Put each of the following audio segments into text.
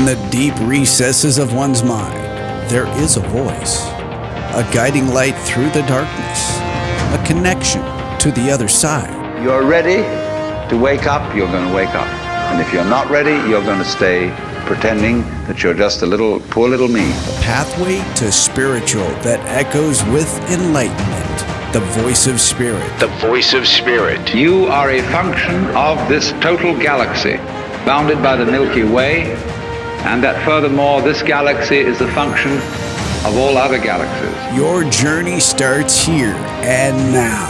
In the deep recesses of one's mind, there is a voice, a guiding light through the darkness, a connection to the other side. You're ready to wake up, you're going to wake up. And if you're not ready, you're going to stay pretending that you're just a poor little me. A pathway to spiritual that echoes with enlightenment. The voice of spirit. The voice of spirit. You are a function of this total galaxy, bounded by the Milky Way, and that furthermore, this galaxy is a function of all other galaxies. Your journey starts here and now.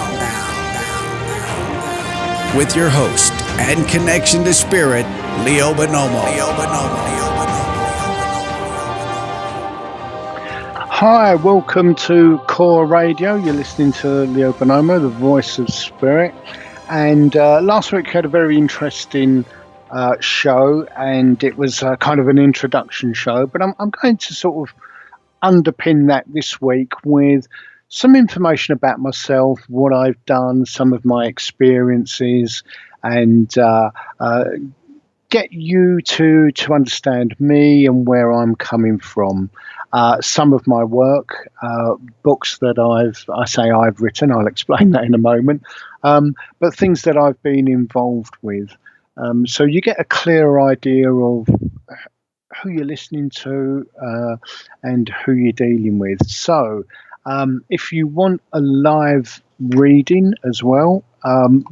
With your host and connection to spirit, Leo Bonomo. Hi, welcome to Core Radio. You're listening to Leo Bonomo, the voice of spirit. And last week we had a very interesting show, and it was kind of an introduction show. But I'm going to sort of underpin that this week with some information about myself, what I've done, some of my experiences, and get you to understand me and where I'm coming from. Some of my work, books that I've written, I'll explain that in a moment, but things that I've been involved with. So you get a clear idea of who you're listening to and who you're dealing with. So if you want a live reading as well,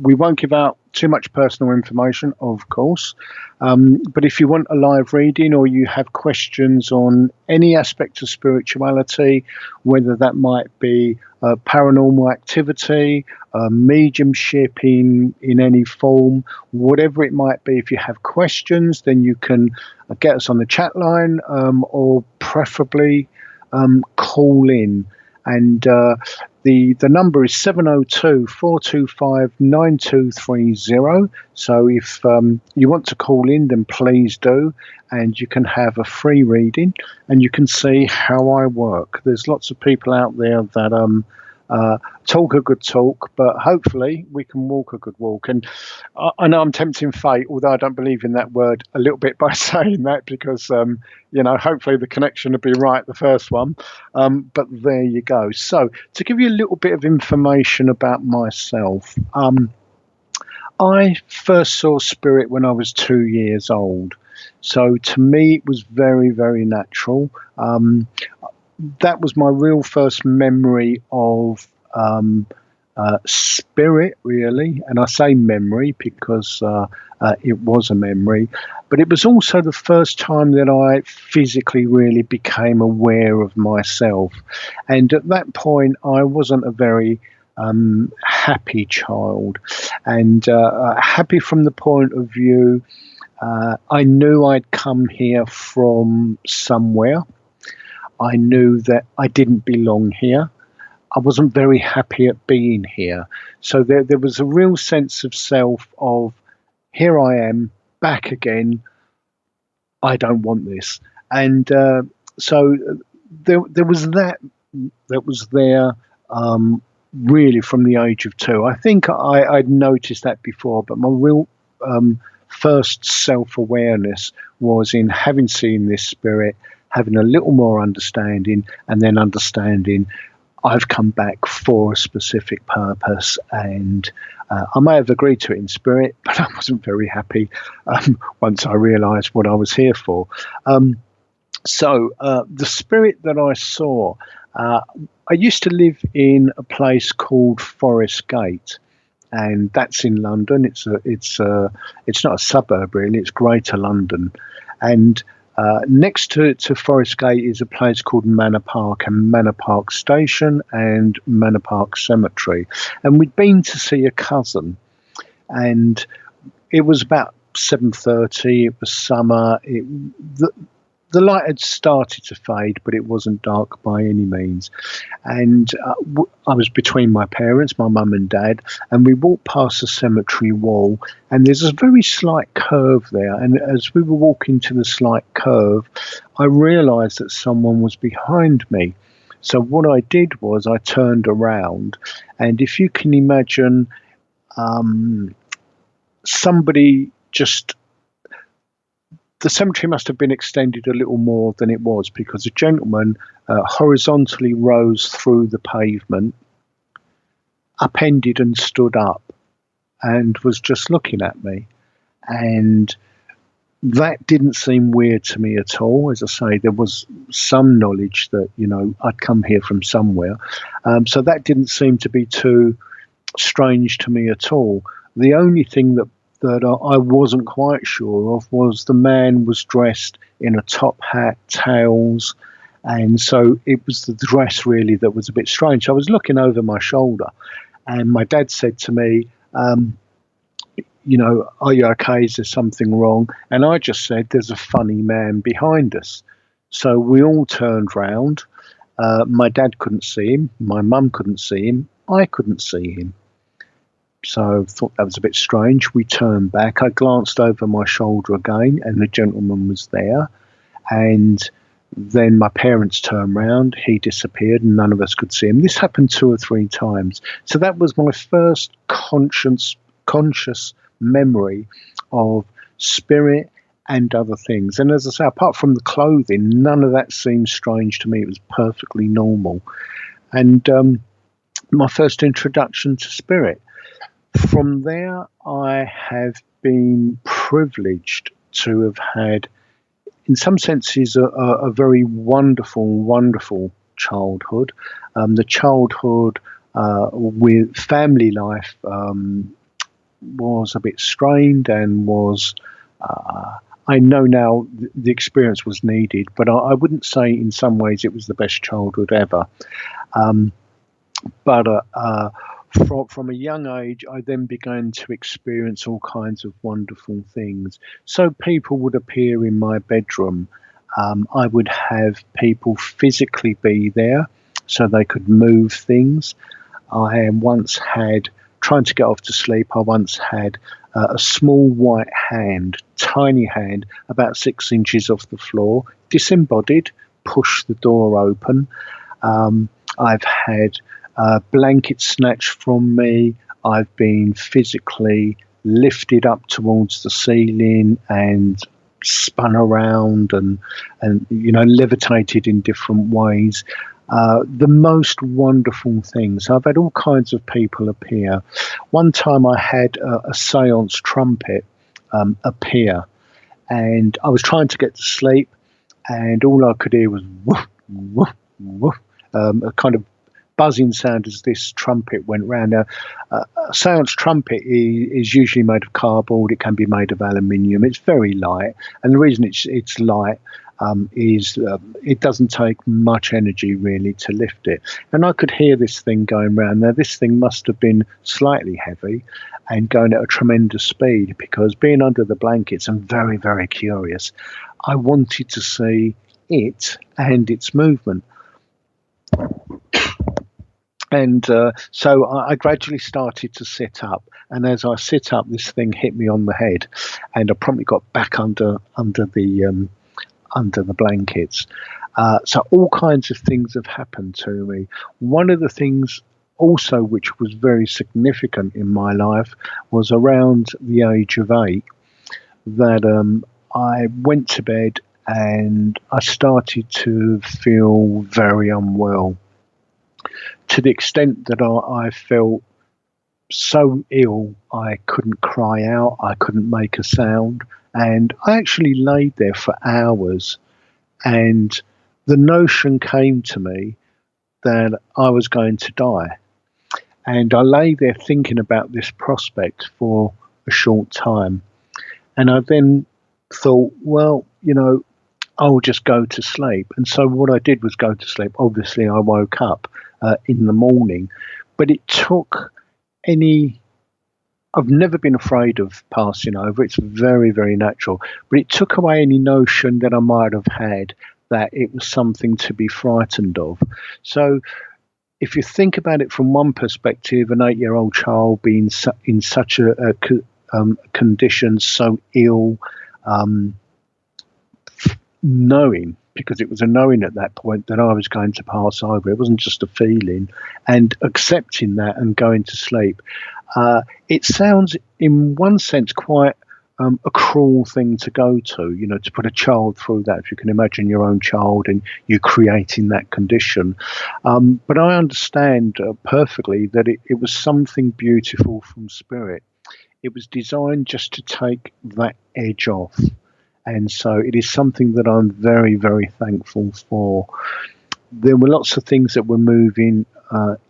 we won't give out too much personal information, of course, but if you want a live reading or you have questions on any aspect of spirituality, whether that might be paranormal activity, mediumship in any form, whatever it might be, if you have questions, then you can get us on the chat line or preferably call in. And the number is 702-425-9230. So if you want to call in, then please do. And you can have a free reading and you can see how I work. There's lots of people out there that talk a good talk, but hopefully we can walk a good walk. And I know I'm tempting fate, although I don't believe in that word, a little bit by saying that, because hopefully the connection will be right the first one. But there you go. So to give you a little bit of information about myself, I first saw spirit when I was 2 years old. So to me, it was very, very natural. That was my real first memory of spirit, really. And I say memory because it was a memory. But it was also the first time that I physically really became aware of myself. And at that point, I wasn't a very happy child. And happy from the point of view, I knew I'd come here from somewhere. I knew that I didn't belong here. I wasn't very happy at being here. So there was a real sense of self of, here I am, back again. I don't want this. And so there was that was there really from the age of 2. I think I'd noticed that before, but my real first self-awareness was in having seen this spirit, having a little more understanding, and then understanding I've come back for a specific purpose. And I may have agreed to it in spirit, but I wasn't very happy once I realised what I was here for. So the spirit that I saw, I used to live in a place called Forest Gate, and that's in London. It's not a suburb really. It's Greater London, and next to Forest Gate is a place called Manor Park and Manor Park Station and Manor Park Cemetery. And we'd been to see a cousin, and it was about 7:30. It was summer. The light had started to fade, but it wasn't dark by any means. And I was between my parents, my mum and dad, and we walked past the cemetery wall, and there's a very slight curve there. And as we were walking to the slight curve, I realised that someone was behind me. So what I did was I turned around, and if you can imagine somebody just the cemetery must have been extended a little more than it was, because a gentleman horizontally rose through the pavement, upended and stood up, and was just looking at me. And that didn't seem weird to me at all. As I say, there was some knowledge that, I'd come here from somewhere. So that didn't seem to be too strange to me at all. The only thing that I wasn't quite sure of was the man was dressed in a top hat, tails, and so it was the dress really that was a bit strange. I was looking over my shoulder, and my dad said to me, are you okay? Is there something wrong? And I just said, there's a funny man behind us. So we all turned round. My dad couldn't see him. My mum couldn't see him. I couldn't see him. So I thought that was a bit strange. We turned back. I glanced over my shoulder again, and the gentleman was there. And then my parents turned round. He disappeared, and none of us could see him. This happened 2 or 3 times. So that was my first conscious memory of spirit and other things. And as I say, apart from the clothing, none of that seemed strange to me. It was perfectly normal. And my first introduction to spirit. From there, I have been privileged to have had, in some senses, a very wonderful childhood. The childhood with family life was a bit strained, and was, I know now the experience was needed, but I wouldn't say in some ways it was the best childhood ever. From a young age, I then began to experience all kinds of wonderful things. So people would appear in my bedroom. I would have people physically be there so they could move things. I once had, trying to get off to sleep, I once had a small white hand, tiny hand, about 6 inches off the floor, disembodied, push the door open. I've had blankets snatched from me. I've been physically lifted up towards the ceiling and spun around and levitated in different ways. The most wonderful things. I've had all kinds of people appear. One time I had a seance trumpet appear, and I was trying to get to sleep, and all I could hear was woof, woof, woof, a kind of buzzing sound as this trumpet went round. Now, a seance trumpet is usually made of cardboard. It can be made of aluminium. It's very light, and the reason it's light is it doesn't take much energy really to lift it. And I could hear this thing going round. Now, this thing must have been slightly heavy and going at a tremendous speed, because being under the blankets and very, very curious, I wanted to see it and its movement. And so I gradually started to sit up, and as I sit up, this thing hit me on the head, and I promptly got back under the blankets. So all kinds of things have happened to me. One of the things also which was very significant in my life was around the age of 8 that I went to bed and I started to feel very unwell, to the extent that I felt so ill I couldn't cry out, I couldn't make a sound, and I actually laid there for hours, and the notion came to me that I was going to die. And I lay there thinking about this prospect for a short time, and I then thought, well, I'll just go to sleep. And so what I did was go to sleep. Obviously I woke up in the morning, but it took I've never been afraid of passing over. It's very, very natural, but it took away any notion that I might have had that it was something to be frightened of. So if you think about it from one perspective, an 8-year-old child being in such a condition, so ill, knowing, because it was a knowing at that point that I was going to pass over. It wasn't just a feeling, and accepting that and going to sleep. It sounds in one sense quite a cruel thing to go to, to put a child through that. If you can imagine your own child and you creating that condition. But I understand perfectly that it was something beautiful from spirit. It was designed just to take that edge off. And so it is something that I'm very, very thankful for. There were lots of things that were moving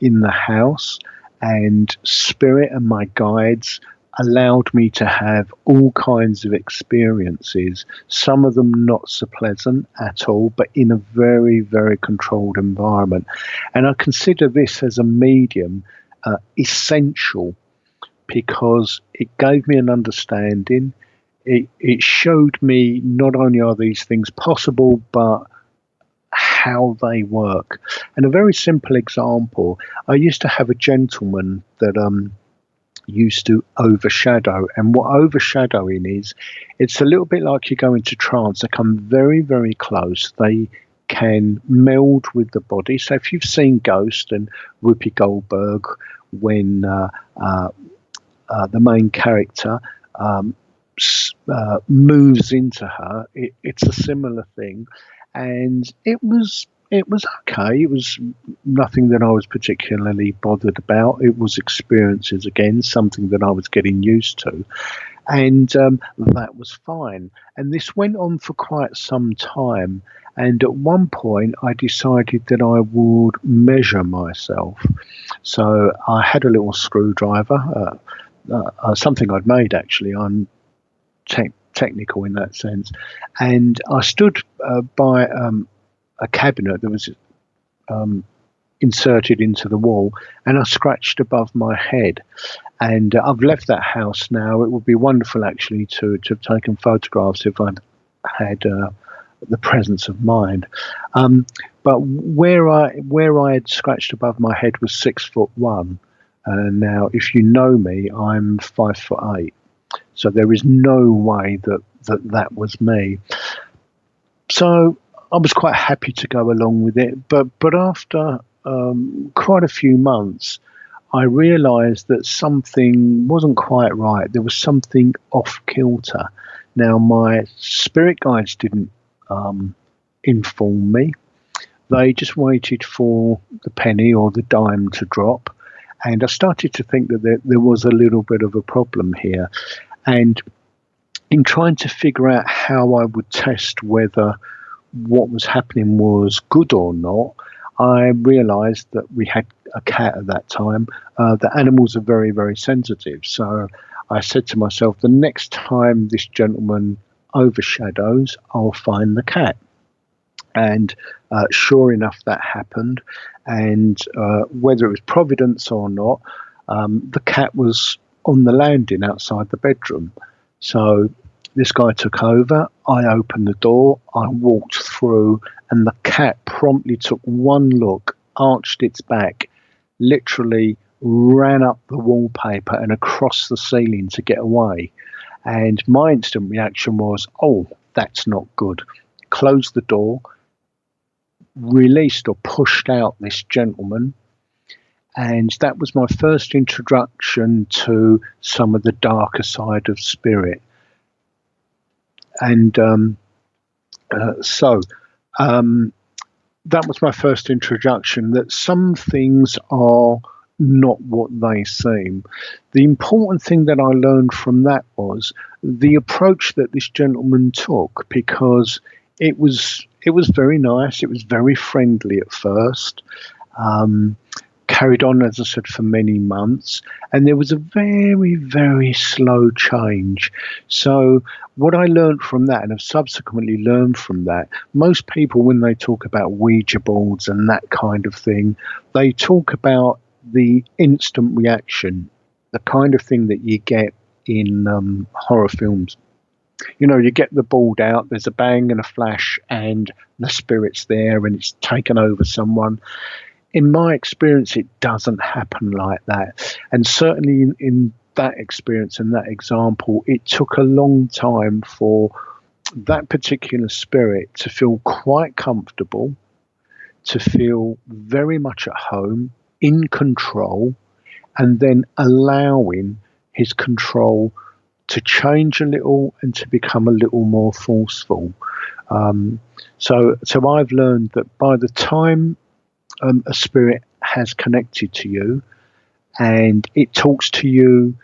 in the house, and spirit and my guides allowed me to have all kinds of experiences, some of them not so pleasant at all, but in a very, very controlled environment. And I consider this as a medium essential, because it gave me an understanding. It showed me not only are these things possible, but how they work. And a very simple example, I used to have a gentleman that used to overshadow. And what overshadowing is, it's a little bit like you go into trance. They come very, very close. They can meld with the body. So if you've seen Ghost and Whoopi Goldberg, when the main character moves into her, it's a similar thing. And it was okay. It was nothing that I was particularly bothered about. It was experiences, again, something that I was getting used to. And that was fine. And this went on for quite some time. And at one point, I decided that I would measure myself. So I had a little screwdriver, something I'd made, actually. I'm technical in that sense. And I stood by a cabinet that was inserted into the wall, and I scratched above my head. And I've left that house now. It would be wonderful, actually, to have taken photographs if I'd had the presence of mind. But where I had scratched above my head was 6'1". Now, if you know me, I'm 5'8". So there is no way that was me. So I was quite happy to go along with it. But after quite a few months, I realised that something wasn't quite right. There was something off kilter. Now, my spirit guides didn't inform me. They just waited for the penny or the dime to drop. And I started to think that there was a little bit of a problem here. And in trying to figure out how I would test whether what was happening was good or not, I realised that we had a cat at that time. The animals are very, very sensitive. So I said to myself, the next time this gentleman overshadows, I'll find the cat. And sure enough, that happened. And whether it was providence or not, the cat was on the landing outside the bedroom. So this guy took over. I opened the door. I walked through, and the cat promptly took one look, arched its back, literally ran up the wallpaper and across the ceiling to get away. And my instant reaction was, oh, that's not good. Closed the door, released or pushed out this gentleman. And that was my first introduction to some of the darker side of spirit. And so that was my first introduction, that some things are not what they seem. The important thing that I learned from that was the approach that this gentleman took, because it was very nice. It was very friendly at first. Carried on, as I said, for many months, and there was a very, very slow change. So what I learned from that, and have subsequently learned from that, most people, when they talk about Ouija boards and that kind of thing, they talk about the instant reaction, the kind of thing that you get in horror films. You know, you get the board out, there's a bang and a flash, and the spirit's there and it's taken over someone. In my experience, it doesn't happen like that. And certainly in that experience and that example, it took a long time for that particular spirit to feel quite comfortable, to feel very much at home, in control, and then allowing his control to change a little and to become a little more forceful. So I've learned that by the time a spirit has connected to you and it talks to you,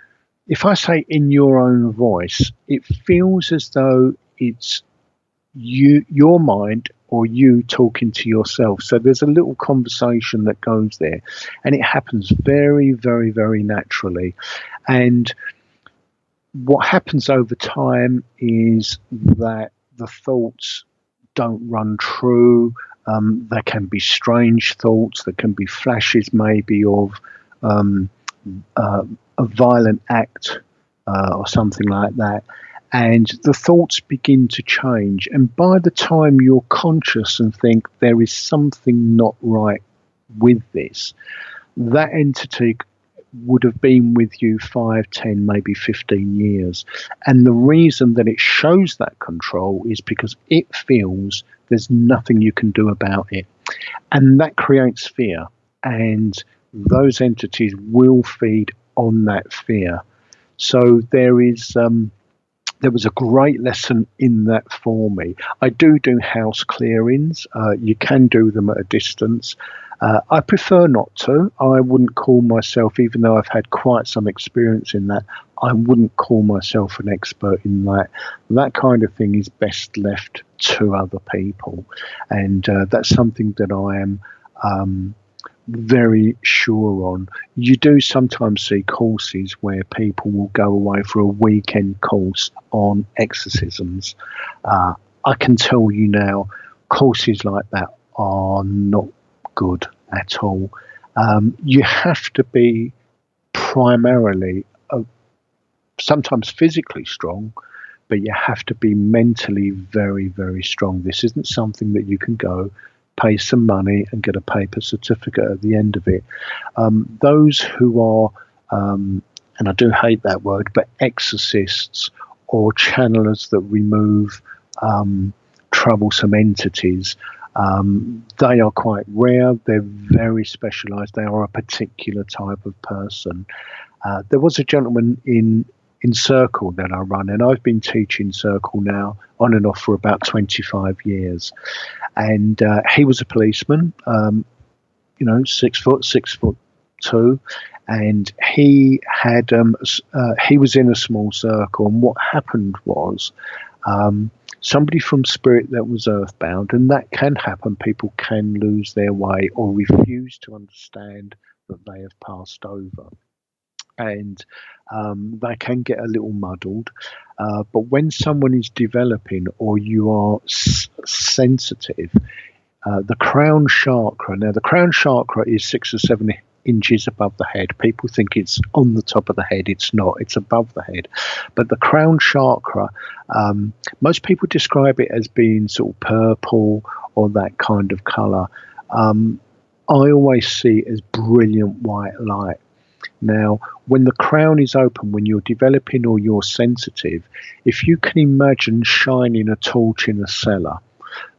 if I say in your own voice, it feels as though it's your mind or you talking to yourself. So there's a little conversation that goes there, and it happens very, very, very naturally. And what happens over time is that the thoughts don't run true. There can be strange thoughts. There can be flashes maybe of a violent act or something like that. And the thoughts begin to change. And by the time you're conscious and think there is something not right with this, that entity would have been with you 5, 10, maybe 15 years. And the reason that it shows that control is because it feels there's nothing you can do about it. And that creates fear. And those entities will feed on that fear. So there was a great lesson in that for me. I do house clearings. You can do them at a distance. I prefer not to. I wouldn't call myself, even though I've had quite some experience in that, I wouldn't call myself an expert in that. That kind of thing is best left to other people. And that's something that I am very sure on. You do sometimes see courses where people will go away for a weekend course on exorcisms. I can tell you now, courses like that are not good at all. You have to be primarily sometimes physically strong, but you have to be mentally very, very strong. This isn't something that you can go pay some money and get a paper certificate at the end of it. Those who are, and I do hate that word, but exorcists or channelers that remove troublesome entities, they are quite rare. They're very specialised. They are a particular type of person. There was a gentleman in Circle that I run, and I've been teaching Circle now on and off for about 25 years. And he was a policeman, 6 foot, 6'2", and he had he was in a small circle. And what happened was somebody from spirit that was earthbound, and that can happen. People can lose their way or refuse to understand that they have passed over. And they can get a little muddled. But when someone is developing or you are sensitive, the crown chakra, now the crown chakra is 6 or 7 inches above the head. People think it's on the top of the head. It's not. It's above the head. But the crown chakra, most people describe it as being sort of purple or that kind of colour. I always see it as brilliant white light. Now, when the crown is open, when you're developing or you're sensitive, if you can imagine shining a torch in a cellar,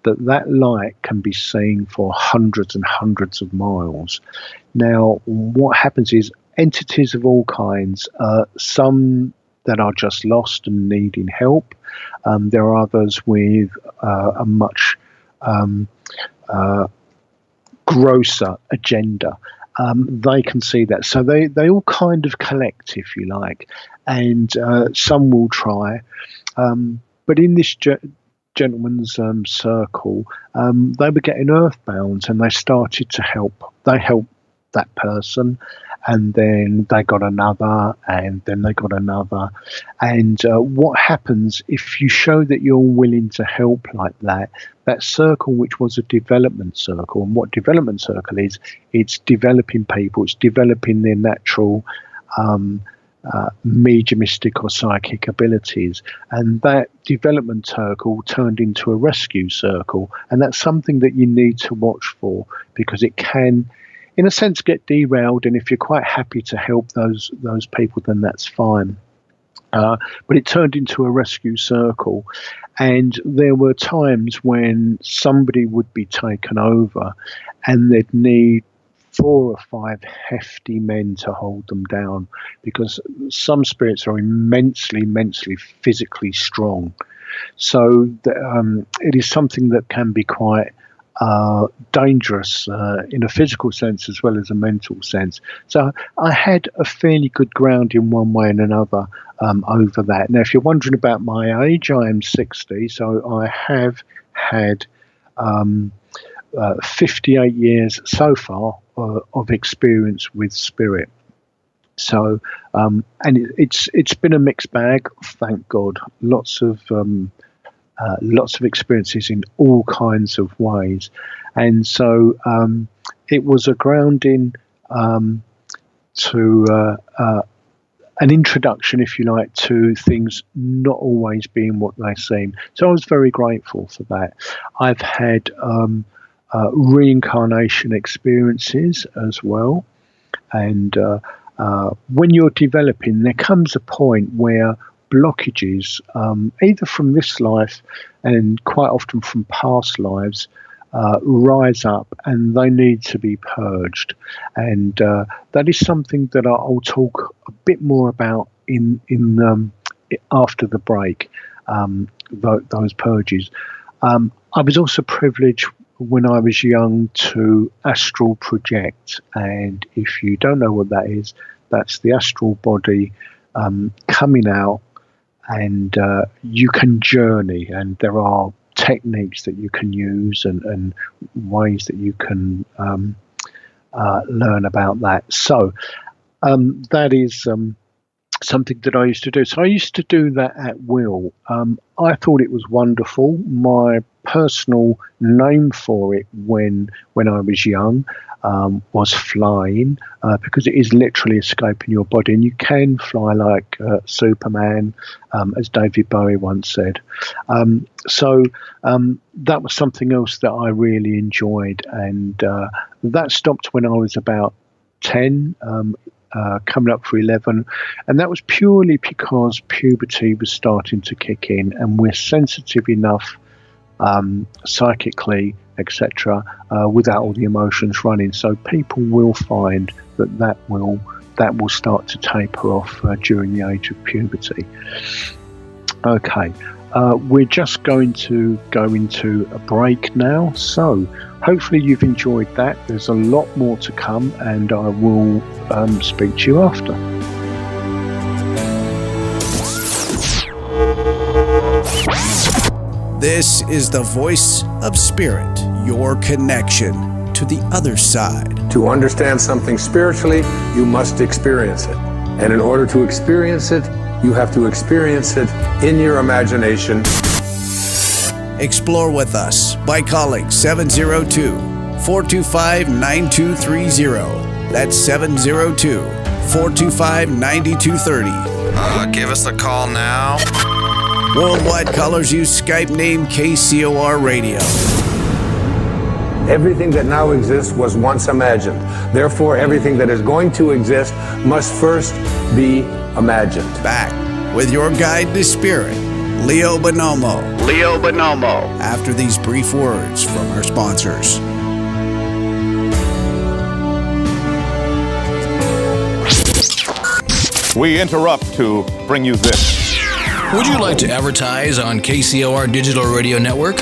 that light can be seen for hundreds and hundreds of miles. Now, what happens is entities of all kinds, some that are just lost and needing help. There are others with a much grosser agenda. They can see that. So they all kind of collect, if you like, and some will try. But in this gentleman's circle, they were getting earthbound, and they started to help. They helped that person, and then they got another, and then they got another. And what happens if you show that you're willing to help like that, that circle, which was a development circle, and what development circle is, it's developing people, it's developing their natural mediumistic or psychic abilities. And that development circle turned into a rescue circle. And that's something that you need to watch for, because it can, in a sense, get derailed. And if you're quite happy to help those people, then that's fine. But it turned into a rescue circle. And there were times when somebody would be taken over and they'd need 4 or 5 hefty men to hold them down, because some spirits are immensely physically strong. So it is something that can be quite dangerous in a physical sense as well as a mental sense. So I had a fairly good ground in one way and another over that. Now, if you're wondering about my age, I am 60, so I have had 58 years so far of experience with spirit. So, and it's been a mixed bag, thank God. Lots of experiences in all kinds of ways, and so it was a grounding to an introduction, if you like, to things not always being what they seem. So I was very grateful for that. I've had reincarnation experiences as well, and when you're developing, there comes a point where blockages, either from this life and quite often from past lives, rise up and they need to be purged. And that is something that I'll talk a bit more about in after the break, those purges. I was also privileged when I was young to astral project, and if you don't know what that is, that's the astral body coming out, and you can journey, and there are techniques that you can use and ways that you can learn about that. So that is something that I used to do. So I used to do that at will. I thought it was wonderful. My personal name for it when I was young was flying, because it is literally escaping your body, and you can fly like Superman, as David Bowie once said. So that was something else that I really enjoyed, and that stopped when I was about 10, coming up for 11, and that was purely because puberty was starting to kick in, and we're sensitive enough psychically, etc., without all the emotions running. So people will find that will start to taper off during the age of puberty. Okay, we're just going to go into a break now. So hopefully you've enjoyed that. There's a lot more to come, and I will speak to you after. This is the voice of spirit, your connection to the other side. To understand something spiritually, you must experience it. And in order to experience it, you have to experience it in your imagination. Explore with us by calling 702-425-9230. That's 702-425-9230. Give us a call now. Worldwide callers use Skype name KCOR Radio. Everything that now exists was once imagined. Therefore, everything that is going to exist must first be imagined. Back with your guide to spirit, Leo Bonomo. Leo Bonomo. After these brief words from our sponsors. We interrupt to bring you this. Would you like to advertise on KCOR Digital Radio Network?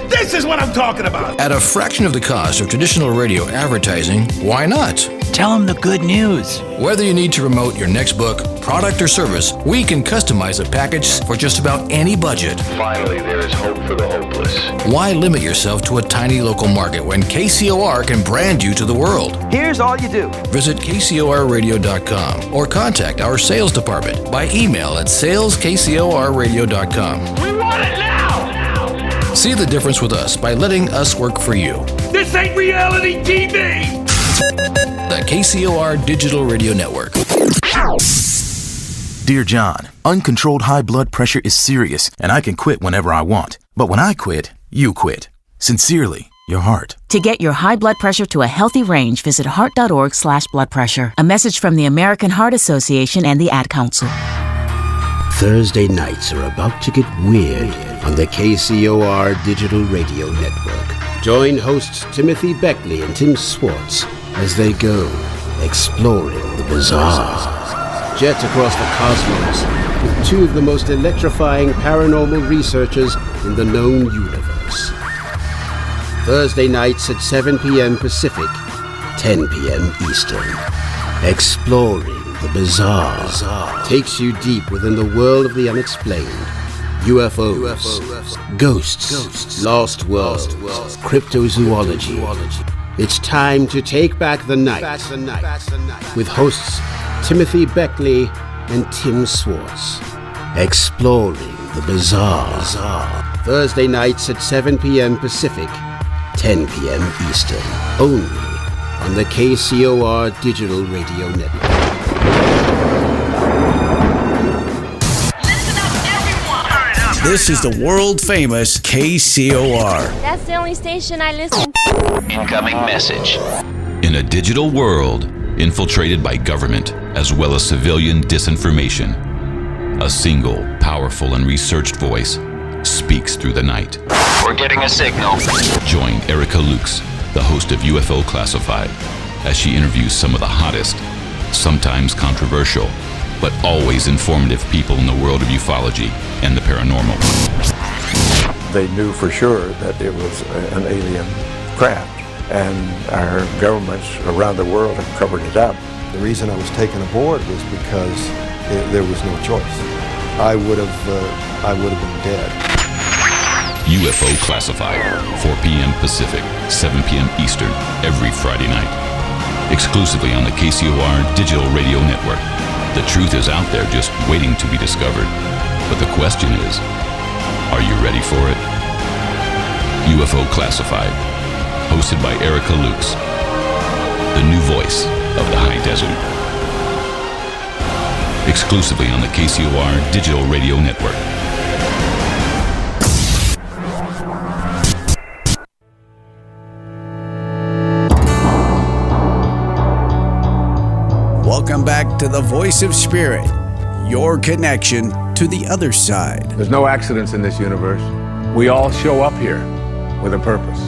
This is what I'm talking about. At a fraction of the cost of traditional radio advertising, why not? Tell them the good news. Whether you need to promote your next book, product, or service, we can customize a package for just about any budget. Finally, there is hope for the hopeless. Why limit yourself to a tiny local market when KCOR can brand you to the world? Here's all you do. Visit KCORradio.com or contact our sales department by email at saleskcorradio.com. We want it now! See the difference with us by letting us work for you. This ain't reality TV! The KCOR Digital Radio Network. Dear John, uncontrolled high blood pressure is serious, and I can quit whenever I want. But when I quit, you quit. Sincerely, your heart. To get your high blood pressure to a healthy range, visit heart.org/blood pressure. A message from the American Heart Association and the Ad Council. Thursday nights are about to get weird on the KCOR Digital Radio Network. Join hosts Timothy Beckley and Tim Swartz as they go exploring the bizarre. Jet across the cosmos with two of the most electrifying paranormal researchers in the known universe. Thursday nights at 7 p.m. Pacific, 10 p.m. Eastern. Exploring the bizarre takes you deep within the world of the unexplained. UFOs, ghosts, lost worlds, cryptozoology. It's time to take back the night with hosts Timothy Beckley and Tim Swartz. Exploring the bizarre. Thursday nights at 7 p.m. Pacific, 10 p.m. Eastern. Only on the KCOR Digital Radio Network. This is the world-famous KCOR. That's the only station I listen to. Incoming message. In a digital world infiltrated by government as well as civilian disinformation, a single, powerful, and researched voice speaks through the night. We're getting a signal. Join Erica Lukes, the host of UFO Classified, as she interviews some of the hottest, sometimes controversial, but always informative people in the world of ufology and the paranormal. They knew for sure that it was an alien craft, and our governments around the world have covered it up. The reason I was taken aboard was because there was no choice. I would have been dead. UFO Classified, 4 p.m. Pacific, 7 p.m. Eastern, every Friday night. Exclusively on the KCOR Digital Radio Network. The truth is out there just waiting to be discovered. But the question is, are you ready for it? UFO Classified, hosted by Erica Lukes, the new voice of the high desert. Exclusively on the KCOR Digital Radio Network. Welcome back to the Voice of Spirit, your connection to the other side. There's no accidents in this universe. We all show up here with a purpose.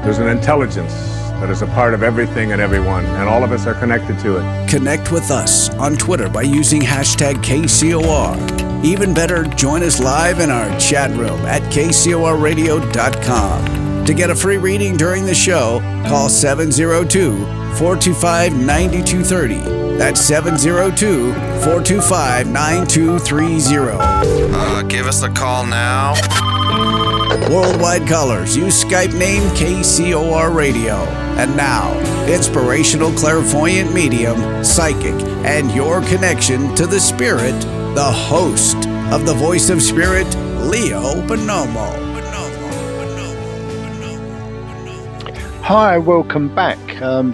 There's an intelligence that is a part of everything and everyone, and all of us are connected to it. Connect with us on Twitter by using hashtag KCOR. Even better, join us live in our chat room at kcorradio.com. To get a free reading during the show, call 702-425-9230. That's 702-425-9230. Give us a call now. Worldwide callers, use Skype name KCOR Radio. And now, inspirational clairvoyant medium, psychic, and your connection to the spirit, the host of the Voice of Spirit, Leo Bonomo. Hi, welcome back.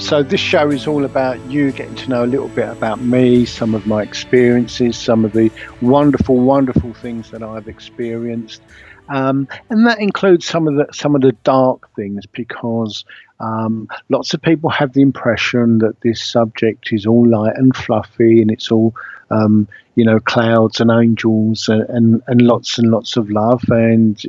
So this show is all about you getting to know a little bit about me, some of my experiences, some of the wonderful, wonderful things that I've experienced. And that includes some of the dark things, because lots of people have the impression that this subject is all light and fluffy and it's all clouds and angels and lots of love. And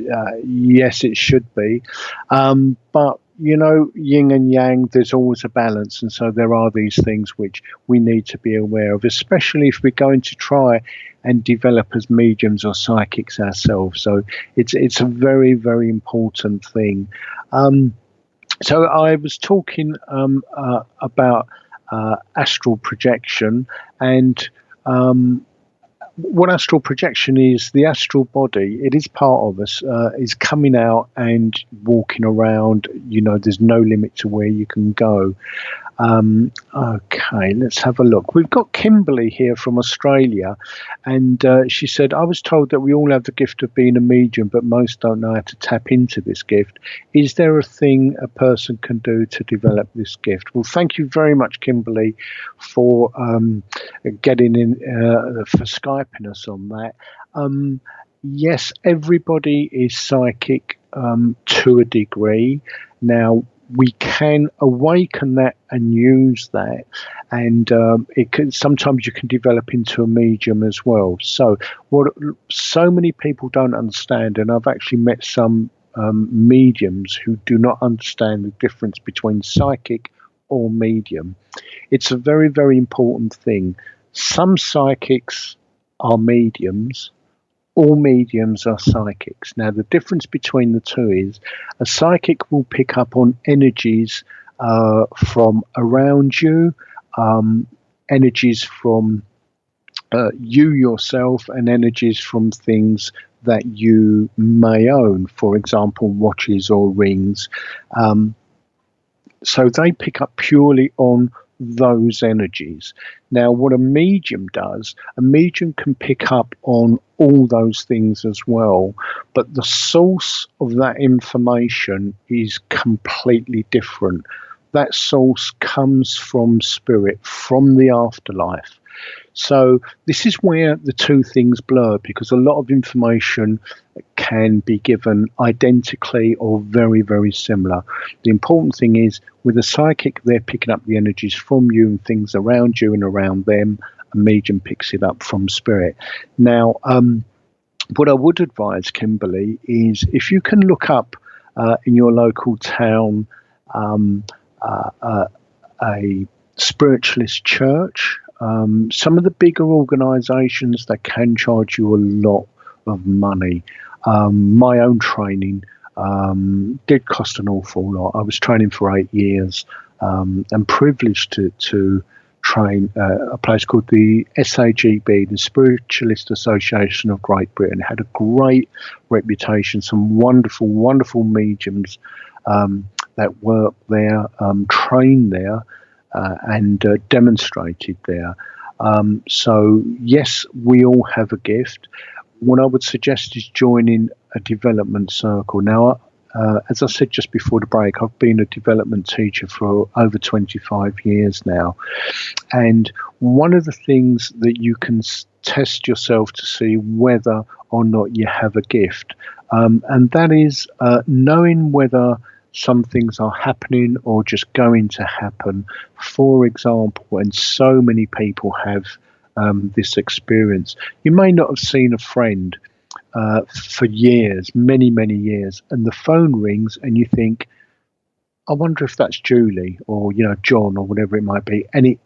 yes, it should be. But yin and yang, there's always a balance. And so there are these things which we need to be aware of, especially if we're going to try and develop as mediums or psychics ourselves. So it's a very, very important thing. So I was talking about astral projection, and what astral projection is, the astral body, it is part of us, is coming out and walking around. There's no limit to where you can go. Okay, let's have a look. We've got Kimberly here from Australia, and she said, I was told that we all have the gift of being a medium, but most don't know how to tap into this gift. Is there a thing a person can do to develop this gift? Well, thank you very much, Kimberly, for getting in, for Skyping us on that. Yes, everybody is psychic to a degree. Now, we can awaken that and use that, and sometimes you can develop into a medium as well. So what so many people don't understand, and I've actually met some mediums who do not understand the difference between psychic or medium. It's a very, very important thing. Some psychics are mediums. All mediums are psychics. Now, the difference between the two is a psychic will pick up on energies from around you, energies from you yourself, and energies from things that you may own, for example, watches or rings. So they pick up purely on those energies. Now, what a medium does, a medium can pick up on all those things as well, but the source of that information is completely different. That source comes from spirit, from the afterlife. So this is where the two things blur, because a lot of information can be given identically or very, very similar. The important thing is, with a psychic, they're picking up the energies from you and things around you and around them. A medium picks it up from spirit. Now, what I would advise, Kimberly, is if you can look up in your local town a spiritualist church. Some of the bigger organisations, they can charge you a lot of money. My own training did cost an awful lot. I was training for 8 years and privileged to train a place called the SAGB, the Spiritualist Association of Great Britain. It had a great reputation, some wonderful, wonderful mediums that worked there, trained there, and demonstrated there. So yes, we all have a gift. What I would suggest is joining a development circle. Now, as I said just before the break, I've been a development teacher for over 25 years now. And one of the things that you can test yourself to see whether or not you have a gift, and that is knowing whether some things are happening or just going to happen. For example, and so many people have this experience, you may not have seen a friend for years, many, many years, and the phone rings and you think, I wonder if that's Julie or, John or whatever it might be, and it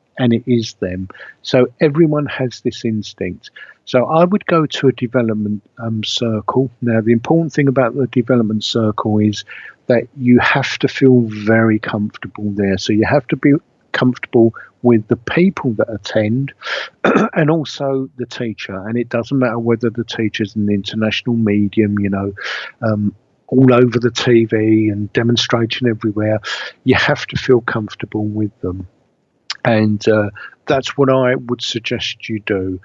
is them. So everyone has this instinct. So I would go to a development circle. Now, the important thing about the development circle is that you have to feel very comfortable there. So you have to be comfortable with the people that attend and also the teacher. And it doesn't matter whether the teacher's an international medium, all over the TV and demonstrating everywhere. You have to feel comfortable with them. And that's what I would suggest you do.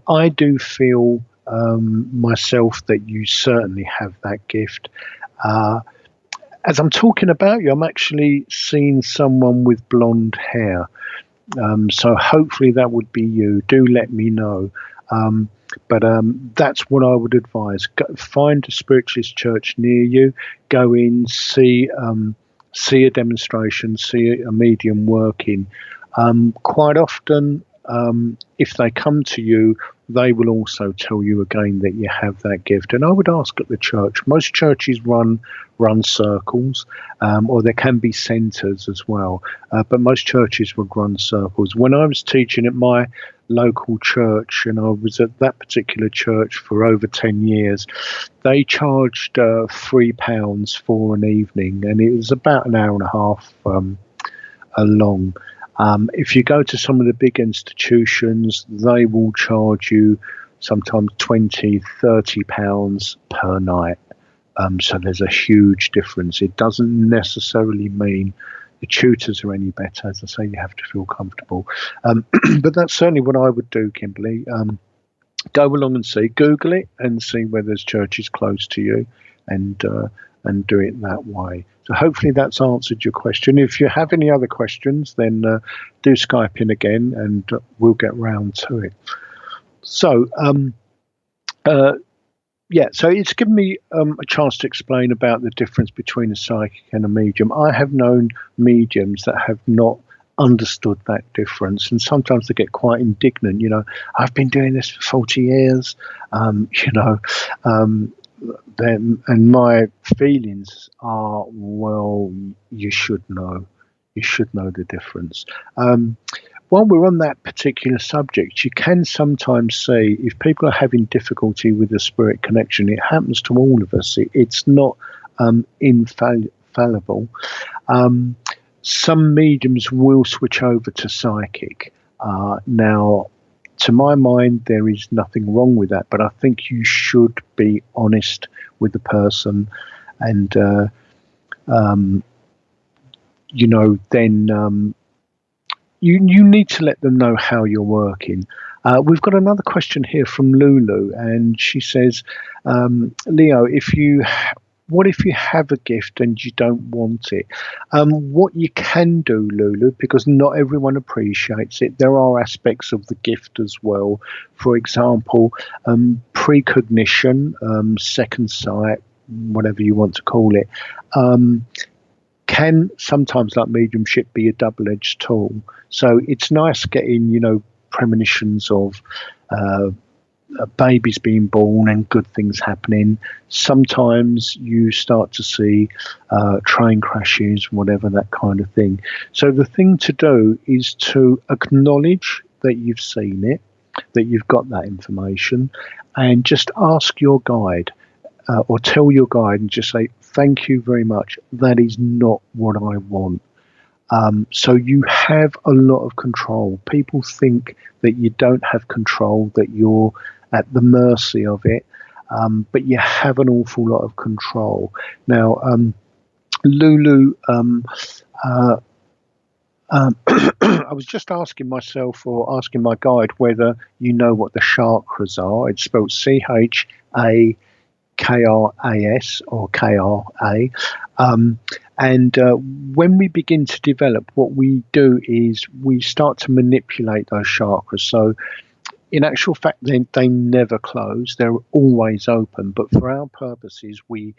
I do feel myself that you certainly have that gift. As I'm talking about you, I'm actually seeing someone with blonde hair. So hopefully that would be you. Do let me know. But that's what I would advise. Find a spiritualist church near you. Go in, see a demonstration, see a medium working. Quite often, if they come to you, they will also tell you again that you have that gift. And I would ask at the church. Most churches run circles, or there can be centres as well. But most churches would run circles. When I was teaching at my local church, and I was at that particular church for over 10 years, they charged £3 for an evening, and it was about an hour and a half long. If you go to some of the big institutions, they will charge you sometimes £20-30 per night. So there's a huge difference. It doesn't necessarily mean the tutors are any better. As I say, you have to feel comfortable. But that's certainly what I would do, Kimberly. Go along and see, Google it and see where there's churches close to you, and do it that way. So hopefully that's answered your question. If you have any other questions, then do Skype in again and we'll get round to it. So, so it's given me a chance to explain about the difference between a psychic and a medium. I have known mediums that have not understood that difference, and sometimes they get quite indignant. I've been doing this for 40 years. them, and my feelings are, well, you should know. You should know the difference. While we're on that particular subject, you can sometimes see if people are having difficulty with the spirit connection. It happens to all of us. It's not infallible. Some mediums will switch over to psychic. Now, to my mind, there is nothing wrong with that, but I think you should be honest with the person, and then you need to let them know how you're working. We've got another question here from Lulu, and she says, Leo, what if you have a gift and you don't want it? What you can do, Lulu, because not everyone appreciates it, there are aspects of the gift as well. For example, precognition, second sight, whatever you want to call it, can sometimes, like mediumship, be a double-edged tool. So it's nice getting, premonitions of babies being born and good things happening. Sometimes you start to see train crashes, whatever, that kind of thing. So the thing to do is to acknowledge that you've seen it, that you've got that information, and just ask your guide or tell your guide and just say, thank you very much. That is not what I want. So you have a lot of control. People think that you don't have control, that you're at the mercy of it, but you have an awful lot of control. Now, Lulu, I was just asking myself, or asking my guide, whether you know what the chakras are. It's spelled CHAKRAS or KRA. And when we begin to develop, what we do is we start to manipulate those chakras. So in actual fact, they never close. They're always open. But for our purposes, we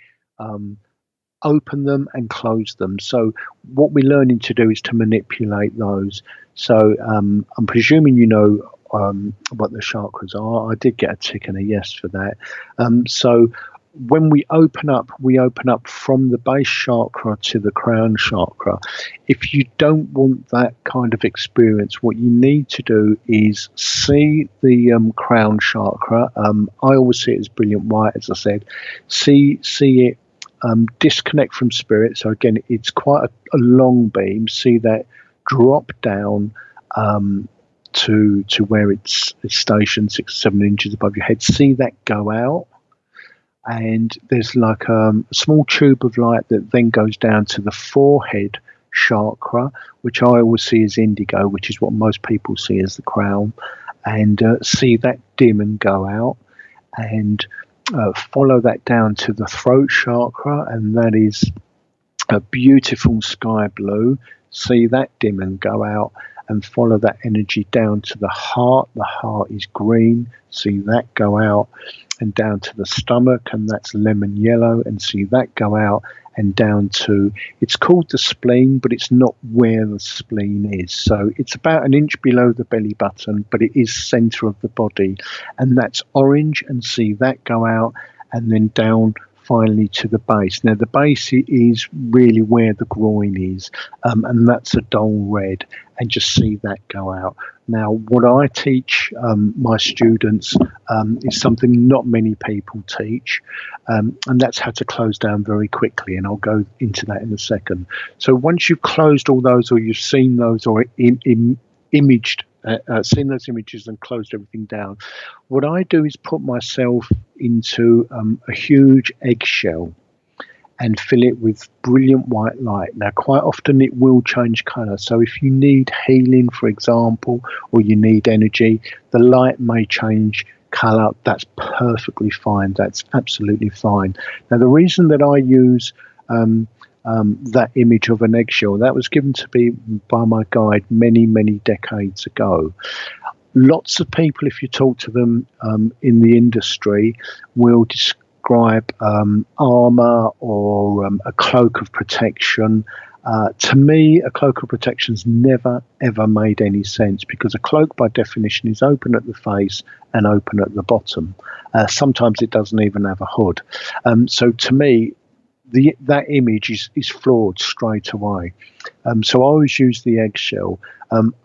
open them and close them. So what we're learning to do is to manipulate those. So I'm presuming you know what the chakras are. I did get a tick and a yes for that. So when we open up from the base chakra to the crown chakra. If you don't want that kind of experience, what you need to do is see the crown chakra. I always see it as brilliant white, as I said. See it disconnect from spirit. So again, it's quite a long beam. See that drop down to where it's stationed 6 or 7 inches above your head. See that go out. And there's like a small tube of light that then goes down to the forehead chakra, which I always see as indigo, which is what most people see as the crown, and see that dim and go out, and follow that down to the throat chakra, and that is a beautiful sky blue. See that dim and go out, and follow that energy down to the heart. The heart is green. See that go out, and down to the stomach, and that's lemon yellow, and see that go out, and down to, it's called the spleen, but it's not where the spleen is. So it's about an inch below the belly button, but it is center of the body, and that's orange, and see that go out, and then down finally to the base. Now the base is really where the groin is, and that's a dull red, and just see that go out. Now what I teach my students is something not many people teach, and that's how to close down very quickly, and I'll go into that in a second. So once you've closed all those, or you've seen those, or imaged seen those images and closed everything down, what I do is put myself into a huge eggshell and fill it with brilliant white light. Now quite often it will change colour, so if you need healing, for example, or you need energy, the light may change colour. That's perfectly fine. That's absolutely fine. Now the reason that I use that image of an eggshell, that was given to me by my guide many decades ago. Lots of people, if you talk to them in the industry, will describe armor or a cloak of protection, To me, a cloak of protection's never, ever made any sense, because a cloak, by definition, is open at the face and open at the bottom. Sometimes it doesn't even have a hood. So to me, that image is flawed straight away. So I always use the eggshell.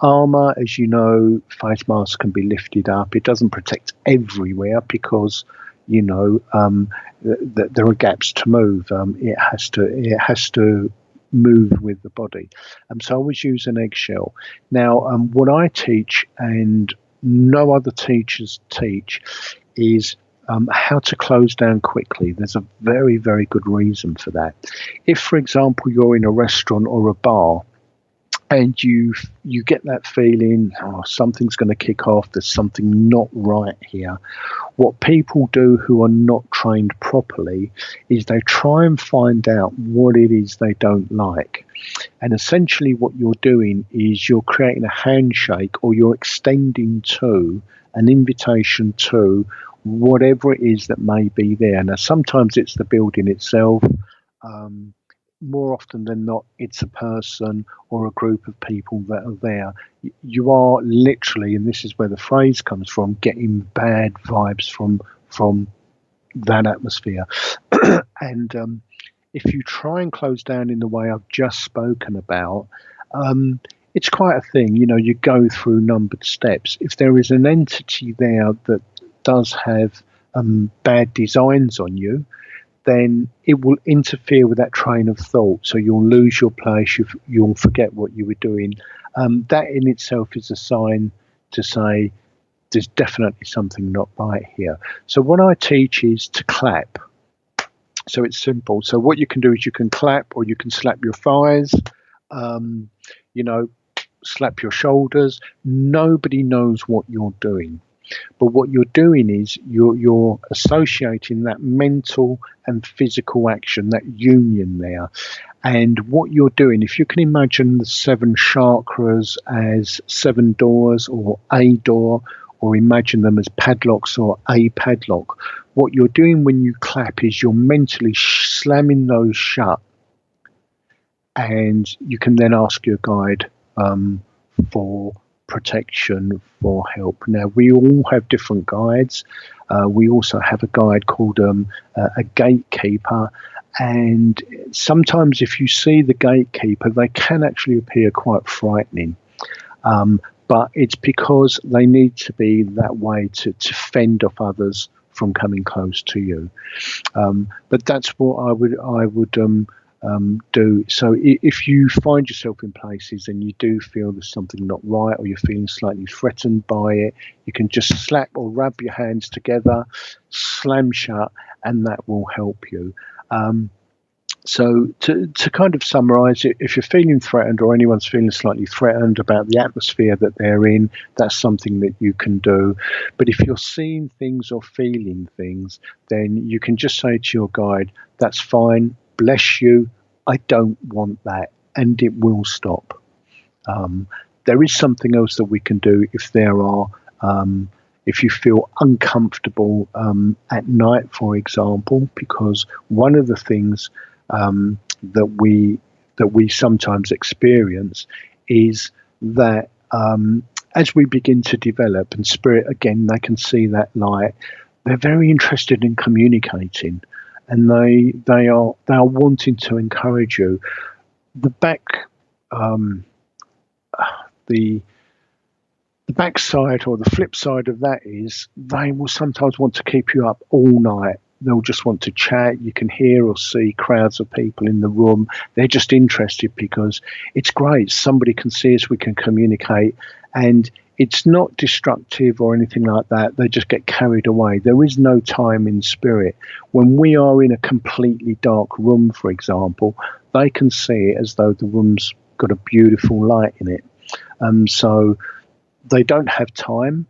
Armour, as you know, face masks can be lifted up. It doesn't protect everywhere because, you know, there are gaps to move. It has to move with the body. So I always use an eggshell. Now, what I teach, and no other teachers teach, is how to close down quickly. There's a very, very good reason for that. If, for example, you're in a restaurant or a bar and you get that feeling, oh, something's going to kick off, there's something not right here. What people do who are not trained properly is they try and find out what it is they don't like. And essentially what you're doing is you're creating a handshake, or you're extending to an invitation to whatever it is that may be there. Now, sometimes it's the building itself. More often than not, it's a person or a group of people that are there. You are literally, and this is where the phrase comes from, getting bad vibes from that atmosphere. And if you try and close down in the way I've just spoken about, it's quite a thing. You know, you go through numbered steps. If there is an entity there that does have bad designs on you, then it will interfere with that train of thought. So you'll lose your place, you'll forget what you were doing. That in itself is a sign to say there's definitely something not right here. So what I teach is to clap. So it's simple. So what you can do is you can clap, or you can slap your thighs, you know, slap your shoulders. Nobody knows what you're doing. But what you're doing is you're associating that mental and physical action, that union there. And what you're doing, if you can imagine the 7 chakras as 7 doors or a door, or imagine them as padlocks or a padlock, what you're doing when you clap is you're mentally slamming those shut. And you can then ask your guide for protection, for help. Now, we all have different guides. We also have a guide called a gatekeeper, and sometimes if you see the gatekeeper, they can actually appear quite frightening, but it's because they need to be that way to fend off others from coming close to you. But that's what I would do. So if you find yourself in places and you do feel there's something not right, or you're feeling slightly threatened by it, you can just slap or rub your hands together, slam shut, and that will help you. So to kind of summarize it, if you're feeling threatened, or anyone's feeling slightly threatened about the atmosphere that they're in, that's something that you can do. But if you're seeing things or feeling things, then you can just say to your guide, that's fine, bless you, I don't want that, and it will stop. There is something else that we can do if there are, if you feel uncomfortable at night, for example, because one of the things that we sometimes experience is that as we begin to develop, and spirit, again, they can see that light, they're very interested in communicating. And they are wanting to encourage you. The backside, or the flip side of that, is they will sometimes want to keep you up all night. They'll just want to chat. You can hear or see crowds of people in the room. They're just interested because it's great. Somebody can see us, we can communicate, and it's not destructive or anything like that. They just get carried away. There is no time in spirit. When we are in a completely dark room, for example, they can see it as though the room's got a beautiful light in it. So they don't have time.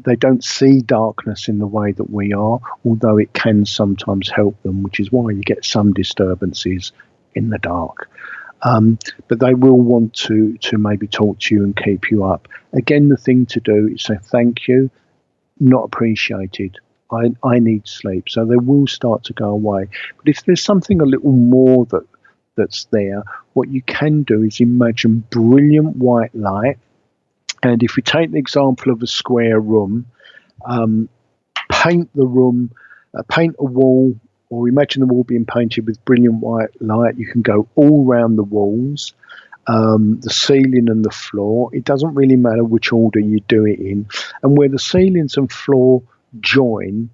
They don't see darkness in the way that we are, although it can sometimes help them, which is why you get some disturbances in the dark. But they will want to maybe talk to you and keep you up. Again, the thing to do is say thank you, not appreciated. I need sleep. So they will start to go away. But if there's something a little more that's there. What you can do is imagine brilliant white light. And if we take the example of a square room, paint the room, paint a wall, or imagine the wall being painted with brilliant white light. You can go all round the walls, the ceiling and the floor. It doesn't really matter which order you do it in. And where the ceilings and floor join,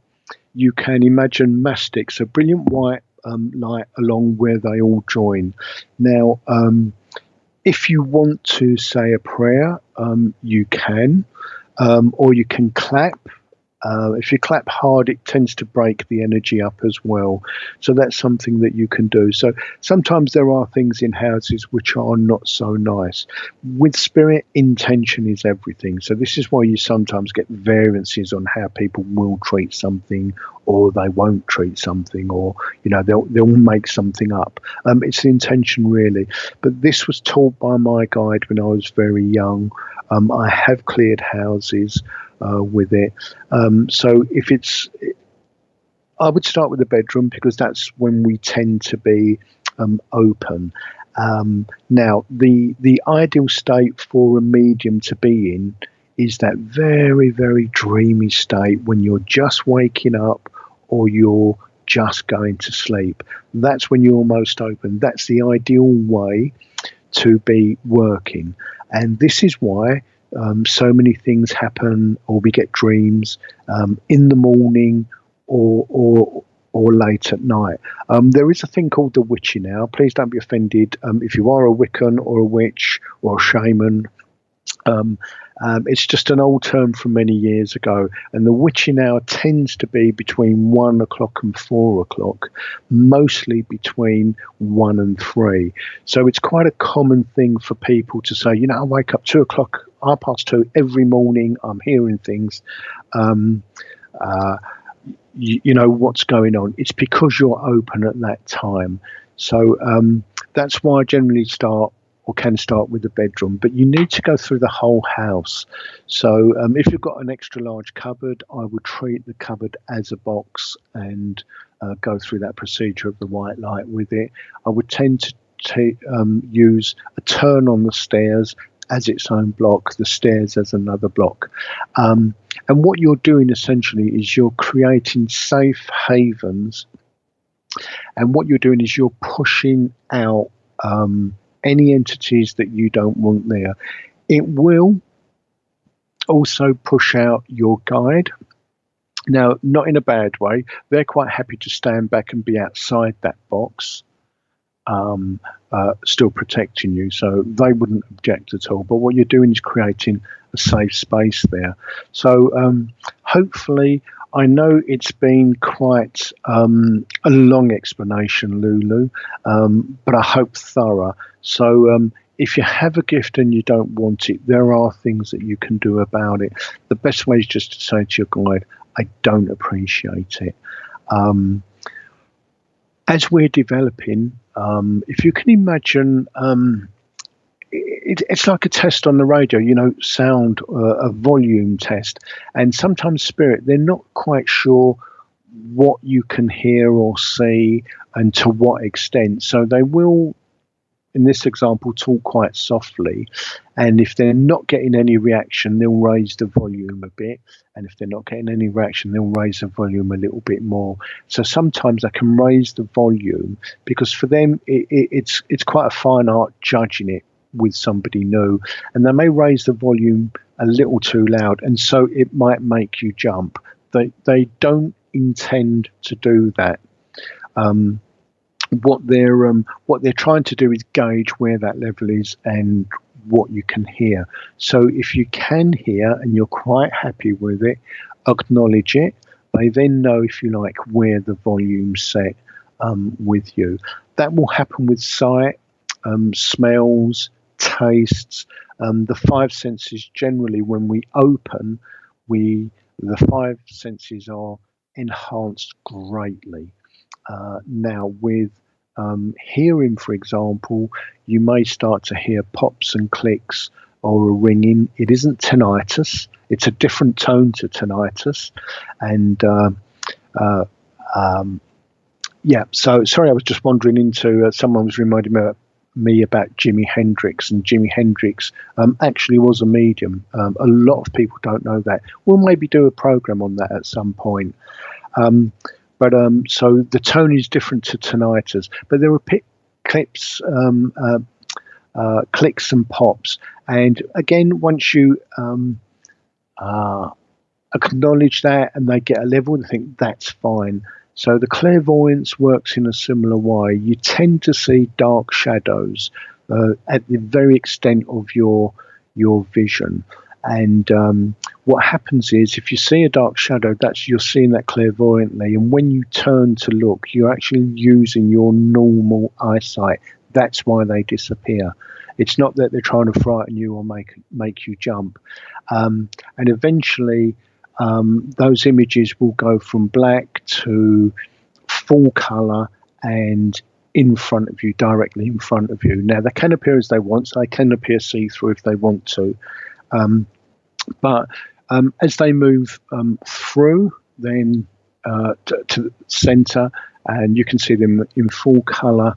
you can imagine mastics, so brilliant white light along where they all join. Now, if you want to say a prayer, you can, or you can clap. If you clap hard, it tends to break the energy up as well. So that's something that you can do. So sometimes there are things in houses which are not so nice. With spirit, intention is everything. So this is why you sometimes get variances on how people will treat something, or they won't treat something, or they'll make something up. It's the intention really. But this was taught by my guide when I was very young. I have cleared houses with it. So if I would start with the bedroom, because that's when we tend to be open. Now, the ideal state for a medium to be in is that very, very dreamy state when you're just waking up or you're just going to sleep. That's when you're most open. That's the ideal way to be working. And this is why so many things happen, or we get dreams in the morning or late at night. There is a thing called the witching hour. Please don't be offended if you are a Wiccan or a witch or a shaman. It's just an old term from many years ago, and the witching hour tends to be between 1 o'clock and 4 o'clock, mostly between 1 and 3. So it's quite a common thing for people to say, I wake up 2 o'clock, 2:30 every morning, I'm hearing things. What's going on? It's because you're open at that time. So that's why I generally can start with the bedroom, but you need to go through the whole house. So if you've got an extra large cupboard, I would treat the cupboard as a box and go through that procedure of the white light with it. I would tend to use a turn on the stairs as its own block, the stairs as another block. And what you're doing essentially is you're creating safe havens, and what you're doing is you're pushing out any entities that you don't want there. It will also push out your guide. Now, not in a bad way. They're quite happy to stand back and be outside that box, still protecting you, so they wouldn't object at all. But what you're doing is creating a safe space there. So hopefully, I know it's been quite a long explanation, Lulu, but I hope thorough. So if you have a gift and you don't want it, there are things that you can do about it. The best way is just to say to your guide, I don't appreciate it. As we're developing, if you can imagine, it's like a test on the radio, sound, a volume test. And sometimes spirit, they're not quite sure what you can hear or see and to what extent. So they will, in this example, talk quite softly. And if they're not getting any reaction, they'll raise the volume a bit. And if they're not getting any reaction, they'll raise the volume a little bit more. So sometimes I can raise the volume because for them, it's quite a fine art judging it with somebody new. And they may raise the volume a little too loud. And so it might make you jump. They don't intend to do that. What they're trying to do is gauge where that level is and what you can hear. So if you can hear and you're quite happy with it, acknowledge it. They then know, if you like, where the volume's set with you. That will happen with sight, smells, tastes. The five senses generally, when we open, the five senses are enhanced greatly. Now with hearing, for example, you may start to hear pops and clicks or a ringing. It isn't tinnitus. It's a different tone to tinnitus. And Yeah, so sorry, I was just wandering into, someone was reminding me about Jimi Hendrix, and Jimi Hendrix actually was a medium. A lot of people don't know that. We'll maybe do a program on that at some point. So the tone is different to tinnitus, but there were clips, clicks and pops. And again, once you acknowledge that and they get a level, they think that's fine. So the clairvoyance works in a similar way. You tend to see dark shadows at the very extent of your vision. And what happens is, if you see a dark shadow, you're seeing that clairvoyantly. And when you turn to look, you're actually using your normal eyesight. That's why they disappear. It's not that they're trying to frighten you or make you jump. And eventually, those images will go from black to full color and in front of you, directly in front of you. Now, they can appear as they want, so they can appear see-through if they want to. But as they move through, then to the center, and you can see them in full color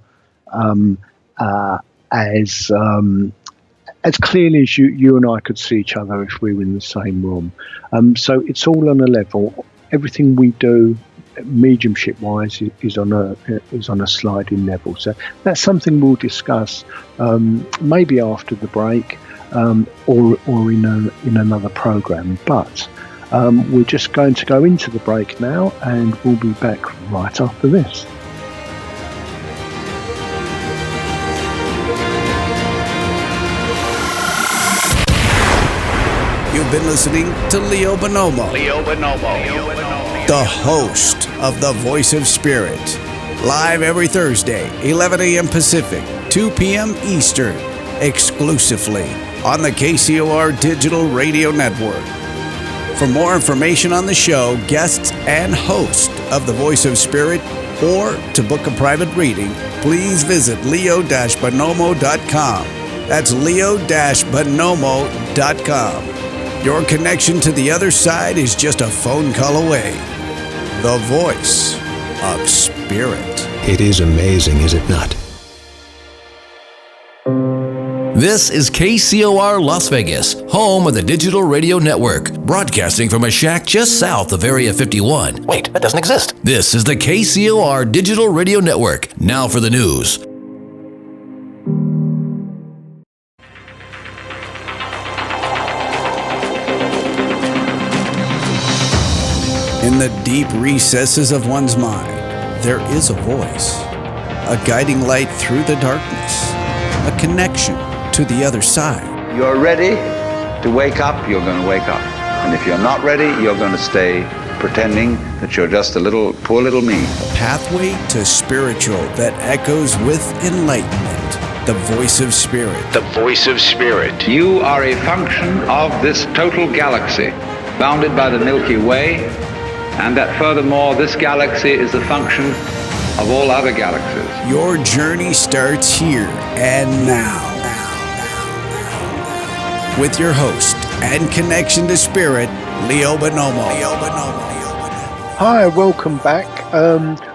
as clearly as you and I could see each other if we were in the same room. So it's all on a level. Everything we do, mediumship-wise, is on a sliding level. So that's something we'll discuss maybe after the break, or in another program. But we're just going to go into the break now, and we'll be back right after this. You've been listening to Leo Bonomo, the host of The Voice of Spirit. Live every Thursday, 11 a.m. Pacific, 2 p.m. Eastern, exclusively on the KCOR Digital Radio Network. For more information on the show, guests, and host of The Voice of Spirit, or to book a private reading, please visit leo-bonomo.com. That's leo-bonomo.com. Your connection to the other side is just a phone call away. The Voice of Spirit. It is amazing, is it not? This is KCOR Las Vegas, home of the Digital Radio Network, broadcasting from a shack just south of Area 51. Wait, that doesn't exist. This is the KCOR Digital Radio Network. Now for the news. In the deep recesses of one's mind, there is a voice, a guiding light through the darkness, a connection to the other side. You're ready to wake up, you're going to wake up. And if you're not ready, you're going to stay pretending that you're just a poor little me. A pathway to spiritual that echoes with enlightenment. The Voice of Spirit. The Voice of Spirit. You are a function of this total galaxy, bounded by the Milky Way, and that furthermore, this galaxy is a function of all other galaxies. Your journey starts here and now. With your host and connection to Spirit, Leo Bonomo. Hi, welcome back.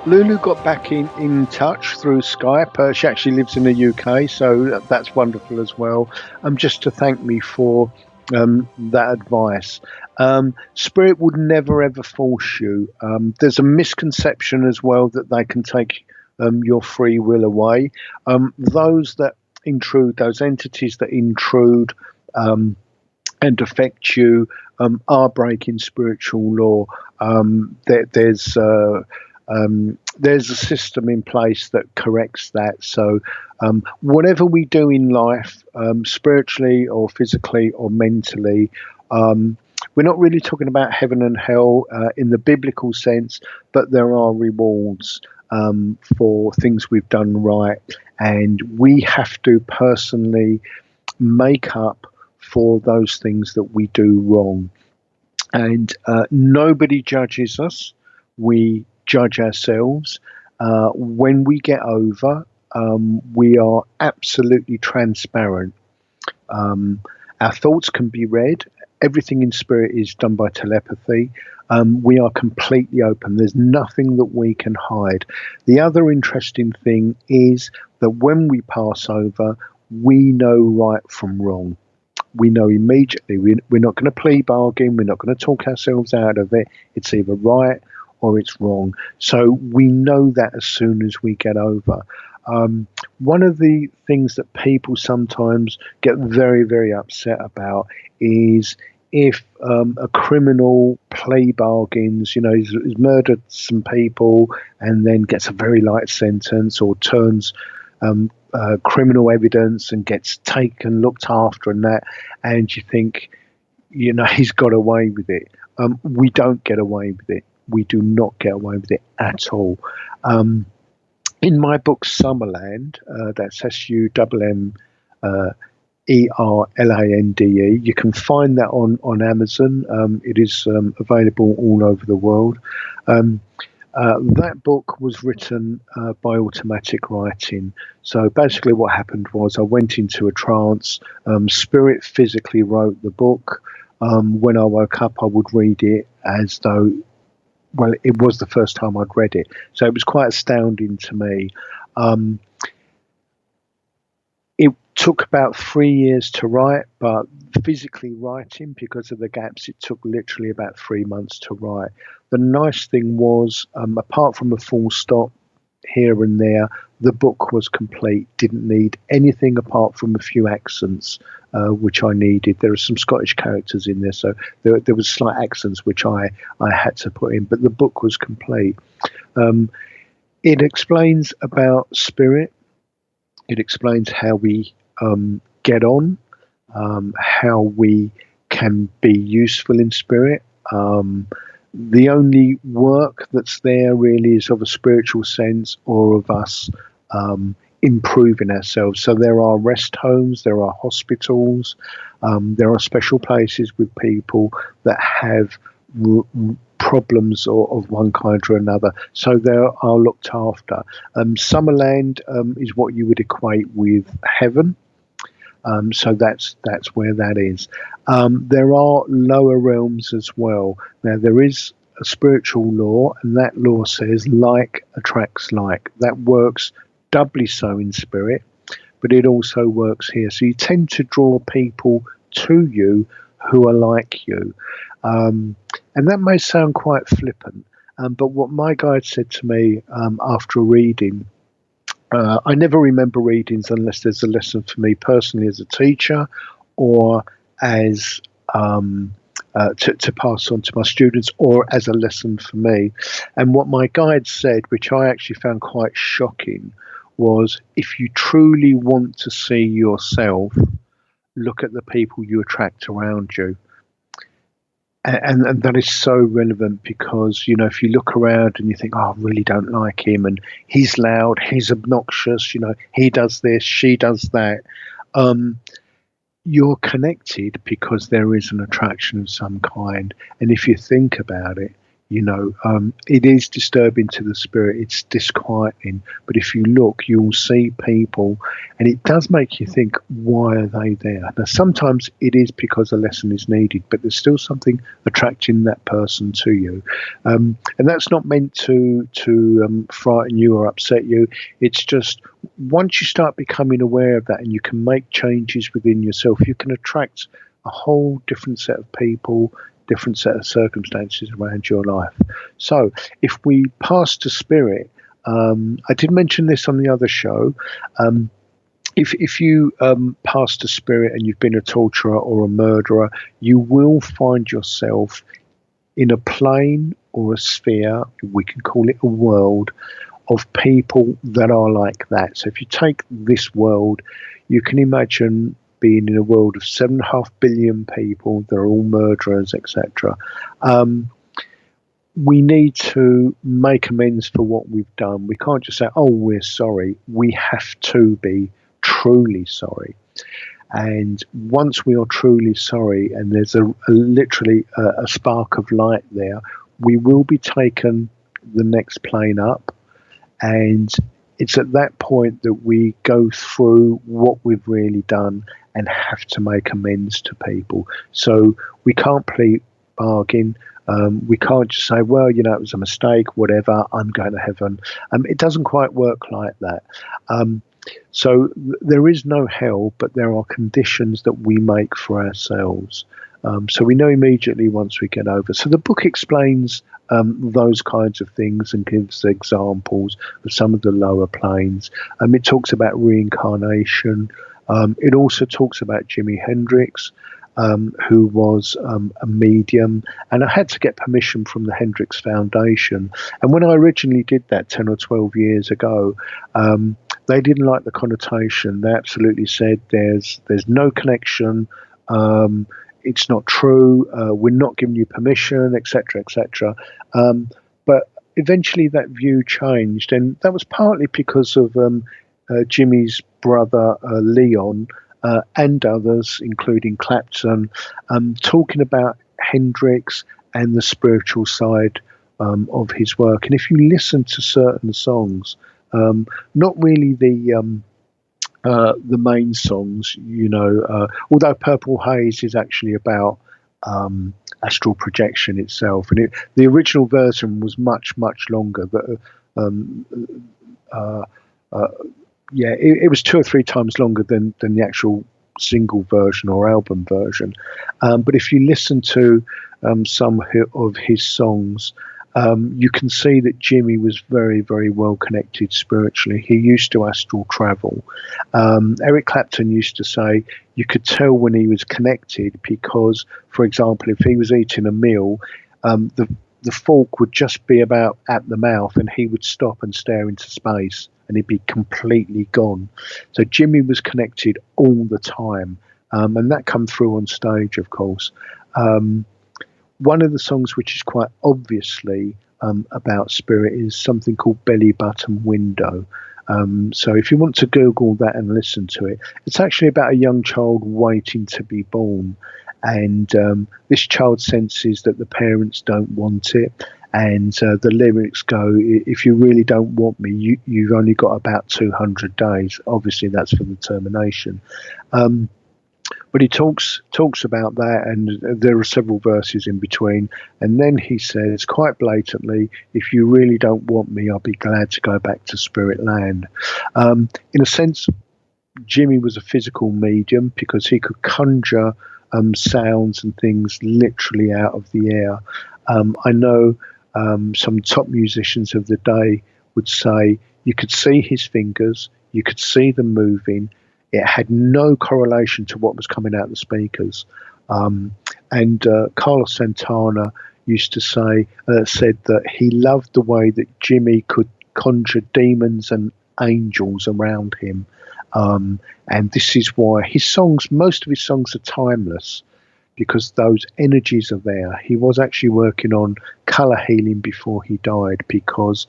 Lulu got back in touch through Skype. She actually lives in the UK, so that's wonderful as well. Just to thank me for that advice. Spirit would never ever force you. There's a misconception as well that they can take your free will away. Those that intrude, those entities that intrude and affect you are breaking spiritual law. There's a system in place that corrects that. So whatever we do in life, spiritually or physically or mentally, we're not really talking about heaven and hell in the biblical sense, but there are rewards for things we've done right, and we have to personally make up for those things that we do wrong. And nobody judges us. We judge ourselves. When we get over, we are absolutely transparent. Our thoughts can be read, everything in spirit is done by telepathy. We are completely open. There's nothing that we can hide. The other interesting thing is that when we pass over, we know right from wrong. We know immediately. We're not going to plea bargain. We're not going to talk ourselves out of it. It's either right or it's wrong. So we know that as soon as we get over. One of the things that people sometimes get very, very upset about is if a criminal plea bargains, he's murdered some people and then gets a very light sentence, or turns criminal evidence and gets taken, looked after and that, and you think, he's got away with it. We don't get away with it. We do not get away with it at all. In my book Summerland, that's SUMMERLANDE, you can find that on Amazon. It is available all over the world. That book was written by automatic writing. So basically what happened was I went into a trance. Spirit physically wrote the book. When I woke up, I would read it as though, well, it was the first time I'd read it. So it was quite astounding to me. It took about 3 years to write, but physically writing, because of the gaps, it took literally about 3 months to write. The nice thing was, apart from a full stop here and there, the book was complete. Didn't need anything apart from a few accents, which I needed. There are some Scottish characters in there, so there was slight accents which I had to put in, but the book was complete. It explains about spirit. It explains how we get on, how we can be useful in spirit. The only work that's there really is of a spiritual sense, or of us improving ourselves. So there are rest homes, there are hospitals, there are special places with people that have problems of one kind or another. So they are looked after. Summerland is what you would equate with heaven. So that's where that is. There are lower realms as well. Now there is a spiritual law, and that law says like attracts like. That works doubly so in spirit, but it also works here. So you tend to draw people to you who are like you. And that may sound quite flippant, but what my guide said to me after reading, I never remember readings unless there's a lesson for me personally as a teacher, or as to pass on to my students, or as a lesson for me. And what my guide said, which I actually found quite shocking, was if you truly want to see yourself, look at the people you attract around you. And that is so relevant, because, if you look around and you think, oh, I really don't like him, and he's loud, he's obnoxious, he does this, she does that. You're connected because there is an attraction of some kind. And if you think about it, it is disturbing to the spirit. It's disquieting. But if you look, you'll see people, and it does make you think, why are they there? Now, sometimes it is because a lesson is needed, but there's still something attracting that person to you. And that's not meant to frighten you or upset you. It's just, once you start becoming aware of that and you can make changes within yourself, you can attract a whole different set of people, different set of circumstances around your life. So if we pass to spirit, I did mention this on the other show, if you pass to spirit and you've been a torturer or a murderer, you will find yourself in a plane or a sphere, we can call it a world, of people that are like that. So if you take this world, you can imagine being in a world of 7.5 billion people, they're all murderers, etc. We need to make amends for what we've done. We can't just say, oh, we're sorry. We have to be truly sorry. And once we are truly sorry, and there's literally a spark of light there, we will be taken the next plane up, and it's at that point that we go through what we've really done and have to make amends to people. So we can't play bargain. We can't just say, well, it was a mistake, whatever, I'm going to heaven. It doesn't quite work like that. So there is no hell, but there are conditions that we make for ourselves. So we know immediately once we get over. So the book explains those kinds of things and gives examples of some of the lower planes. It talks about reincarnation. It also talks about Jimi Hendrix, who was a medium, and I had to get permission from the Hendrix Foundation. And when I originally did that 10 or 12 years ago, they didn't like the connotation. They absolutely said there's no connection, it's not true, we're not giving you permission, etc., etc. But eventually that view changed, and that was partly because of Jimmy's brother Leon, and others, including Clapton, talking about Hendrix and the spiritual side of his work. And if you listen to certain songs, not really the main songs, although Purple Haze is actually about astral projection itself, and the original version was much, much longer. It was 2 or 3 times longer than the actual single version or album version. But if you listen to some of his songs, you can see that Jimmy was very, very well connected spiritually. He used to astral travel. Eric Clapton used to say you could tell when he was connected because, for example, if he was eating a meal, the fork would just be about at the mouth and he would stop and stare into space and he'd be completely gone. So Jimmy was connected all the time, and that come through on stage, of course. One of the songs which is quite obviously about spirit is something called Belly Button Window. So if you want to Google that and listen to it, it's actually about a young child waiting to be born. And this child senses that the parents don't want it. And the lyrics go, if you really don't want me, you've only got about 200 days. Obviously, that's for the termination. But he talks about that, and there are several verses in between. And then he says quite blatantly, if you really don't want me, I'll be glad to go back to spirit land. In a sense, Jimmy was a physical medium because he could conjure sounds and things literally out of the air. I know some top musicians of the day would say you could see his fingers, you could see them moving. It had no correlation to what was coming out of the speakers. And Carlos Santana used to said that he loved the way that Jimmy could conjure demons and angels around him. And this is why most of his songs are timeless, because those energies are there. He was actually working on colour healing before he died, because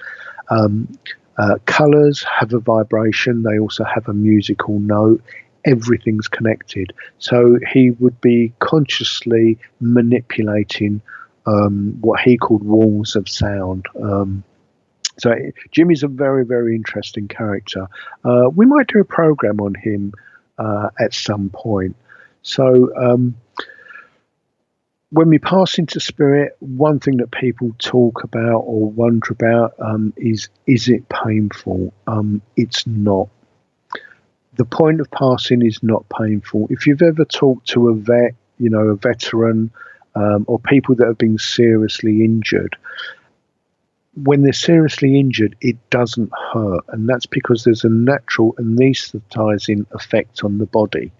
colours have a vibration, they also have a musical note, everything's connected. So he would be consciously manipulating what he called walls of sound. So Jimmy's a very, very interesting character. We might do a program on him at some point. So when we pass into spirit, one thing that people talk about or wonder about is it painful? It's not. The point of passing is not painful. If you've ever talked to a vet, a veteran, or people that have been seriously injured, when they're seriously injured, it doesn't hurt. And that's because there's a natural anesthetizing effect on the body.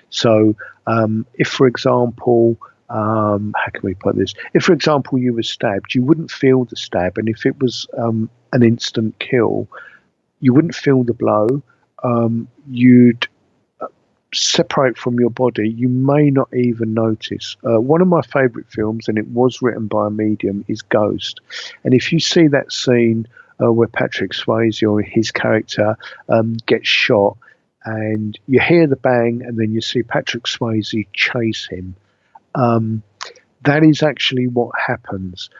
So if, for example, how can we put this? If, for example, you were stabbed, you wouldn't feel the stab. And if it was an instant kill, you wouldn't feel the blow. You'd separate from your body. You may not even notice. One of my favourite films, and it was written by a medium, is Ghost. And if you see that scene where Patrick Swayze or his character gets shot, and you hear the bang, and then you see Patrick Swayze chase him, that is actually what happens.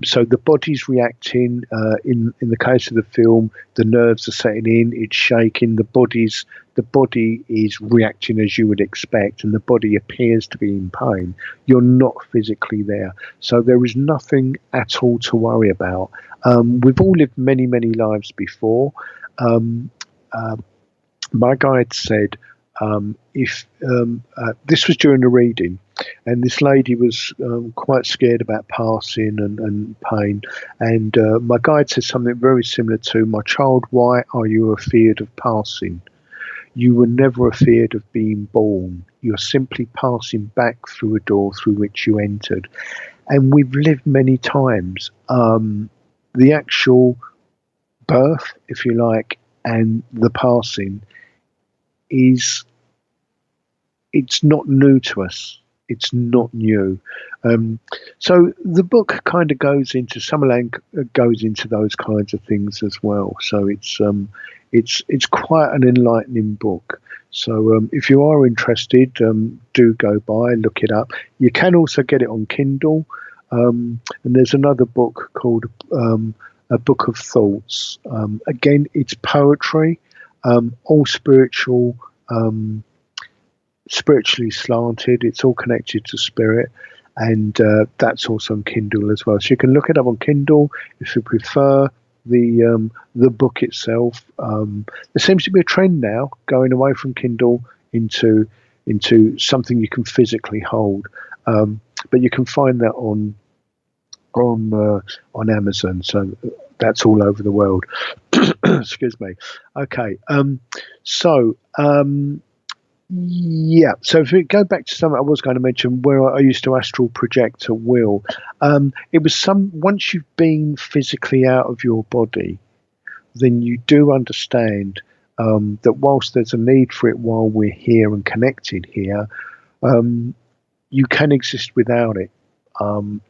So the body's reacting. In the case of the film, the nerves are setting in. It's shaking. The body is reacting as you would expect, and the body appears to be in pain. You're not physically there, so there is nothing at all to worry about. We've all lived many, many lives before. My guide said, if this was during the reading, and this lady was quite scared about passing and pain, and my guide said something very similar to, "My child, why are you afeard of passing? You were never afeard of being born. You're simply passing back through a door through which you entered." And we've lived many times. The actual birth, if you like, and the passing it's not new to us. It's not new. So the book kind of goes into those kinds of things as well. So it's quite an enlightening book. So if you are interested, do go by, look it up. You can also get it on Kindle. And there's another book called A Book of Thoughts. Again, it's poetry, all spiritual, spiritually slanted. It's all connected to spirit, and that's also on Kindle as well. So you can look it up on Kindle if you prefer the book itself. There seems to be a trend now going away from Kindle into something you can physically hold, but you can find that on Amazon. So that's all over the world. Excuse me. Okay. Yeah, so if we go back to something I was going to mention, where I used to astral project at will, it was once you've been physically out of your body, then you do understand that whilst there's a need for it while we're here and connected here, you can exist without it.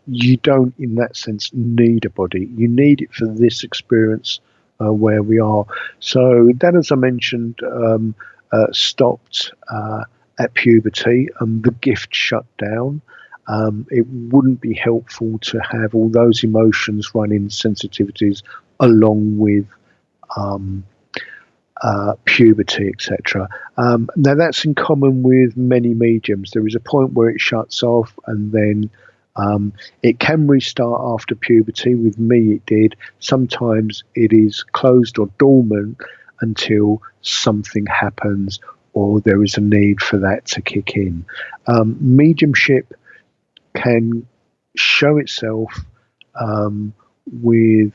You don't, in that sense, need a body. You need it for this experience where we are. So that, as I mentioned, stopped at puberty, and the gift shut down. It wouldn't be helpful to have all those emotions running sensitivities along with puberty, etc. Now that's in common with many mediums. There is a point where it shuts off, and then it can restart after puberty. With me, it did. Sometimes it is closed or dormant until something happens or there is a need for that to kick in. Mediumship can show itself with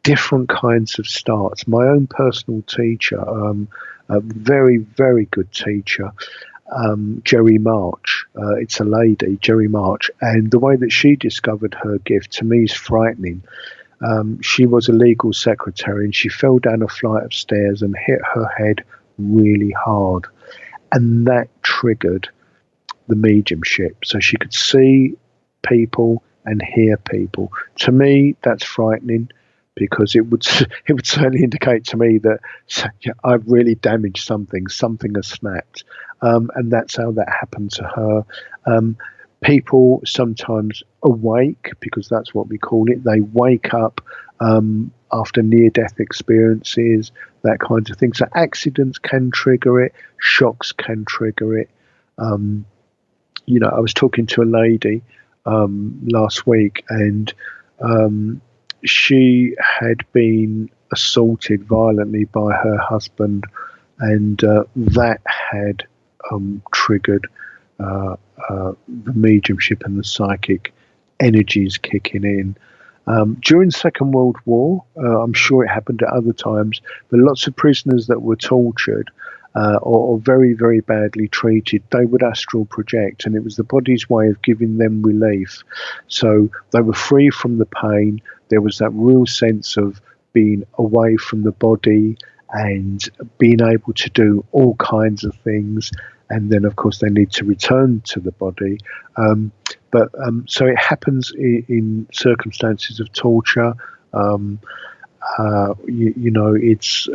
different kinds of starts. My own personal teacher, a very, very good teacher, Jerry March, it's a lady, Jerry March, and the way that she discovered her gift to me is frightening. She was a legal secretary, and she fell down a flight of stairs and hit her head really hard, and that triggered the mediumship. So she could see people and hear people. To me, that's frightening, because it would certainly indicate to me that I've really damaged something. Something has snapped, and that's how that happened to her. People sometimes awake, because that's what we call it. They wake up after near-death experiences, that kind of thing. So accidents can trigger it. Shocks can trigger it. I was talking to a lady last week, and she had been assaulted violently by her husband, and that had triggered the mediumship and the psychic energies kicking in. During the Second World War, I'm sure it happened at other times, but lots of prisoners that were tortured or very, very badly treated, they would astral project, and it was the body's way of giving them relief. So they were free from the pain. There was that real sense of being away from the body and being able to do all kinds of things. And then, of course, they need to return to the body. So it happens in circumstances of torture. It's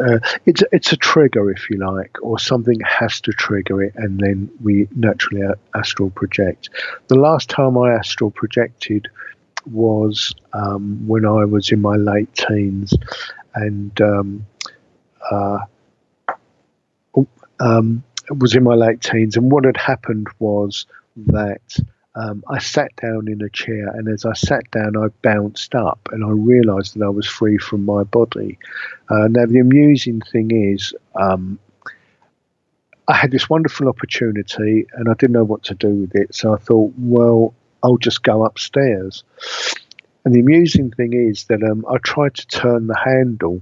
a trigger, if you like, or something has to trigger it, and then we naturally astral project. The last time I astral projected was when I was in my late teens, and what had happened was that I sat down in a chair, and as I sat down, I bounced up, and I realised that I was free from my body. Now, the amusing thing is, I had this wonderful opportunity, and I didn't know what to do with it, so I thought, well, I'll just go upstairs. And the amusing thing is that I tried to turn the handle,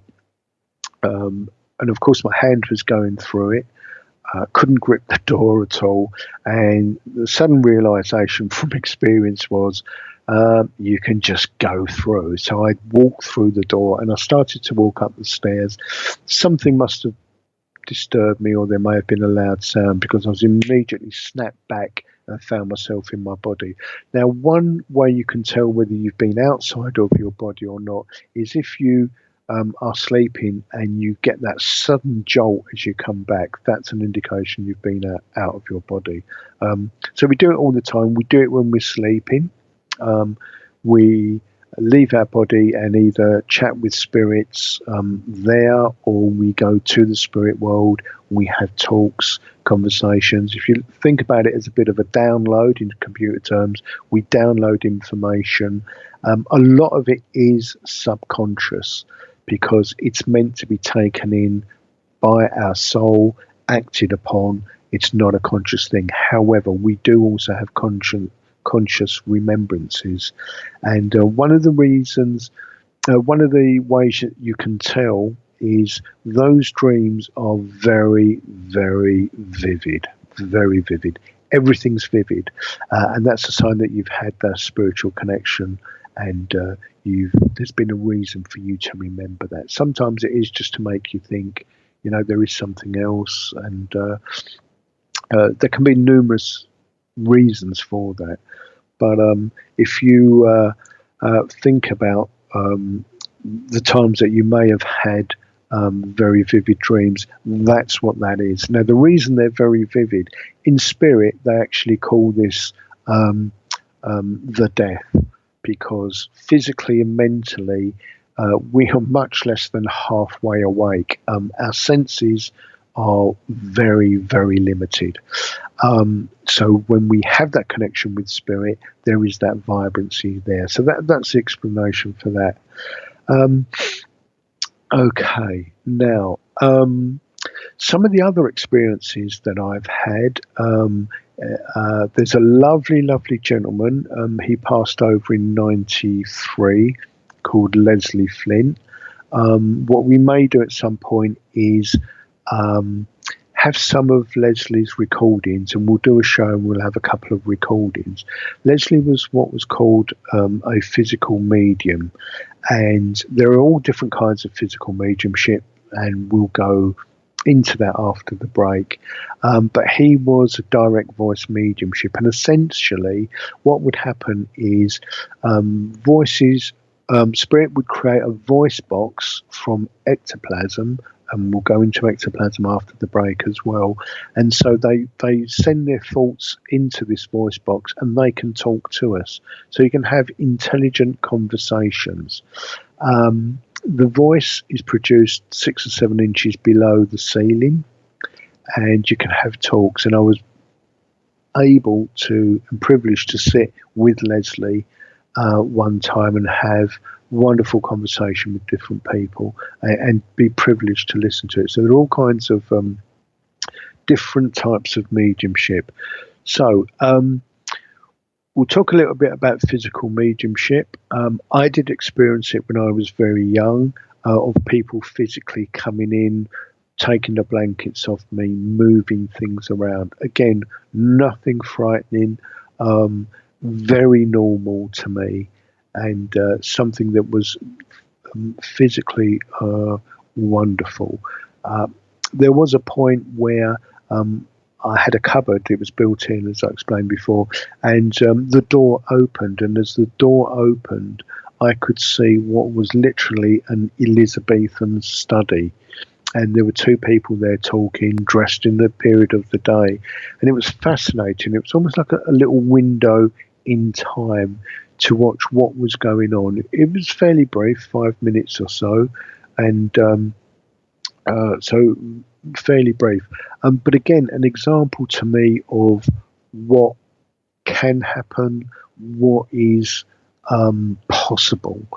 and of course my hand was going through it. Couldn't grip the door at all, and the sudden realisation from experience was you can just go through. So I walked through the door, and I started to walk up the stairs. Something must have disturbed me, or there may have been a loud sound, because I was immediately snapped back and found myself in my body. Now, one way you can tell whether you've been outside of your body or not is if you are sleeping and you get that sudden jolt as you come back. That's an indication you've been out of your body. So we do it all the time. We do it when we're sleeping. We leave our body and either chat with spirits there, or we go to the spirit world. We have talks, conversations. If you think about it as a bit of a download in computer terms, we download information. A lot of it is subconscious, because it's meant to be taken in by our soul, acted upon. It's not a conscious thing. However, we do also have conscious remembrances. And one of the ways that you can tell is those dreams are very, very vivid, very vivid. Everything's vivid. And that's a sign that you've had that spiritual connection, and there's been a reason for you to remember that. Sometimes it is just to make you think, there is something else, and there can be numerous reasons for that. But if you think about the times that you may have had very vivid dreams, that's what that is. Now, the reason they're very vivid, in spirit, they actually call this the death, because physically and mentally we are much less than halfway awake. Our senses are very, very limited. So when we have that connection with spirit, there is that vibrancy there. So that's the explanation for that. Okay, now some of the other experiences that I've had, there's a lovely, lovely gentleman. He passed over in 93, called Leslie Flint. What we may do at some point is have some of Leslie's recordings, and we'll do a show and we'll have a couple of recordings. Leslie was what was called a physical medium, and there are all different kinds of physical mediumship, and we'll go into that after the break. But he was a direct voice mediumship, and essentially what would happen is spirit would create a voice box from ectoplasm, and we'll go into ectoplasm after the break as well. And so they send their thoughts into this voice box, and they can talk to us. So you can have intelligent conversations. The voice is produced 6 or 7 inches below the ceiling, and you can have talks. And I was able to and privileged to sit with Leslie one time and have wonderful conversation with different people, and be privileged to listen to it. So there are all kinds of different types of mediumship. So we'll talk a little bit about physical mediumship. I did experience it when I was very young, of people physically coming in, taking the blankets off me, moving things around. Again, nothing frightening, very normal to me, and something that was physically wonderful. There was a point where I had a cupboard. It was built in, as I explained before, and the door opened, and as the door opened, I could see what was literally an Elizabethan study. And there were 2 people there talking, dressed in the period of the day. And it was fascinating. It was almost like a little window in time to watch what was going on. It was fairly brief, 5 minutes or so, and so fairly brief. But again, an example to me of what can happen, what is possible.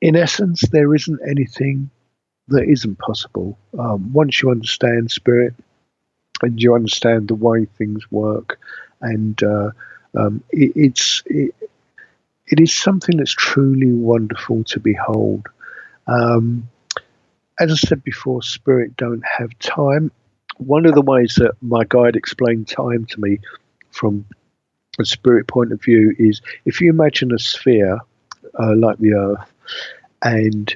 In essence, there isn't anything that isn't possible. Once you understand spirit and you understand the way things work, and it is something that's truly wonderful to behold. As I said before, spirit don't have time. One of the ways that my guide explained time to me from a spirit point of view is if you imagine a sphere like the Earth, and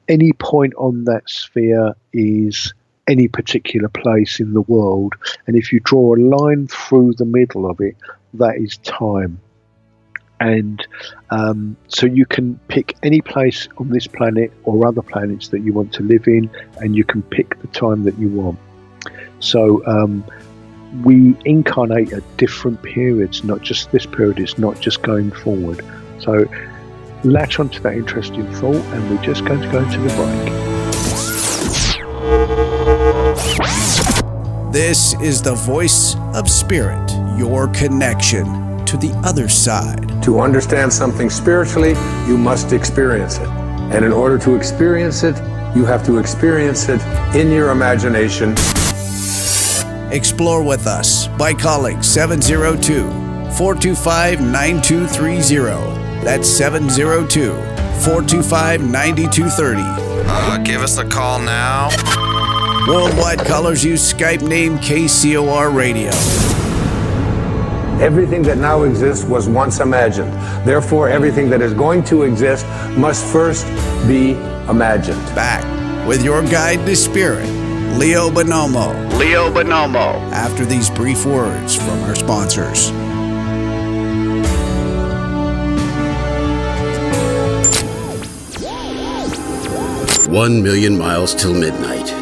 any point on that sphere is any particular place in the world, and if you draw a line through the middle of it, that is time. And so you can pick any place on this planet or other planets that you want to live in, and you can pick the time that you want. So we incarnate at different periods, not just this period, it's not just going forward. So latch onto that interesting thought, and we're just going to go into the break. This is the voice of spirit, your connection to the other side. To understand something spiritually, you must experience it. And in order to experience it, you have to experience it in your imagination. Explore with us by calling 702-425-9230. That's 702-425-9230. Give us a call now. Worldwide callers use Skype name KCOR Radio. Everything that now exists was once imagined. Therefore, everything that is going to exist must first be imagined. Back with your guide to spirit, Leo Bonomo. Leo Bonomo. After these brief words from our sponsors. "1 million miles till midnight."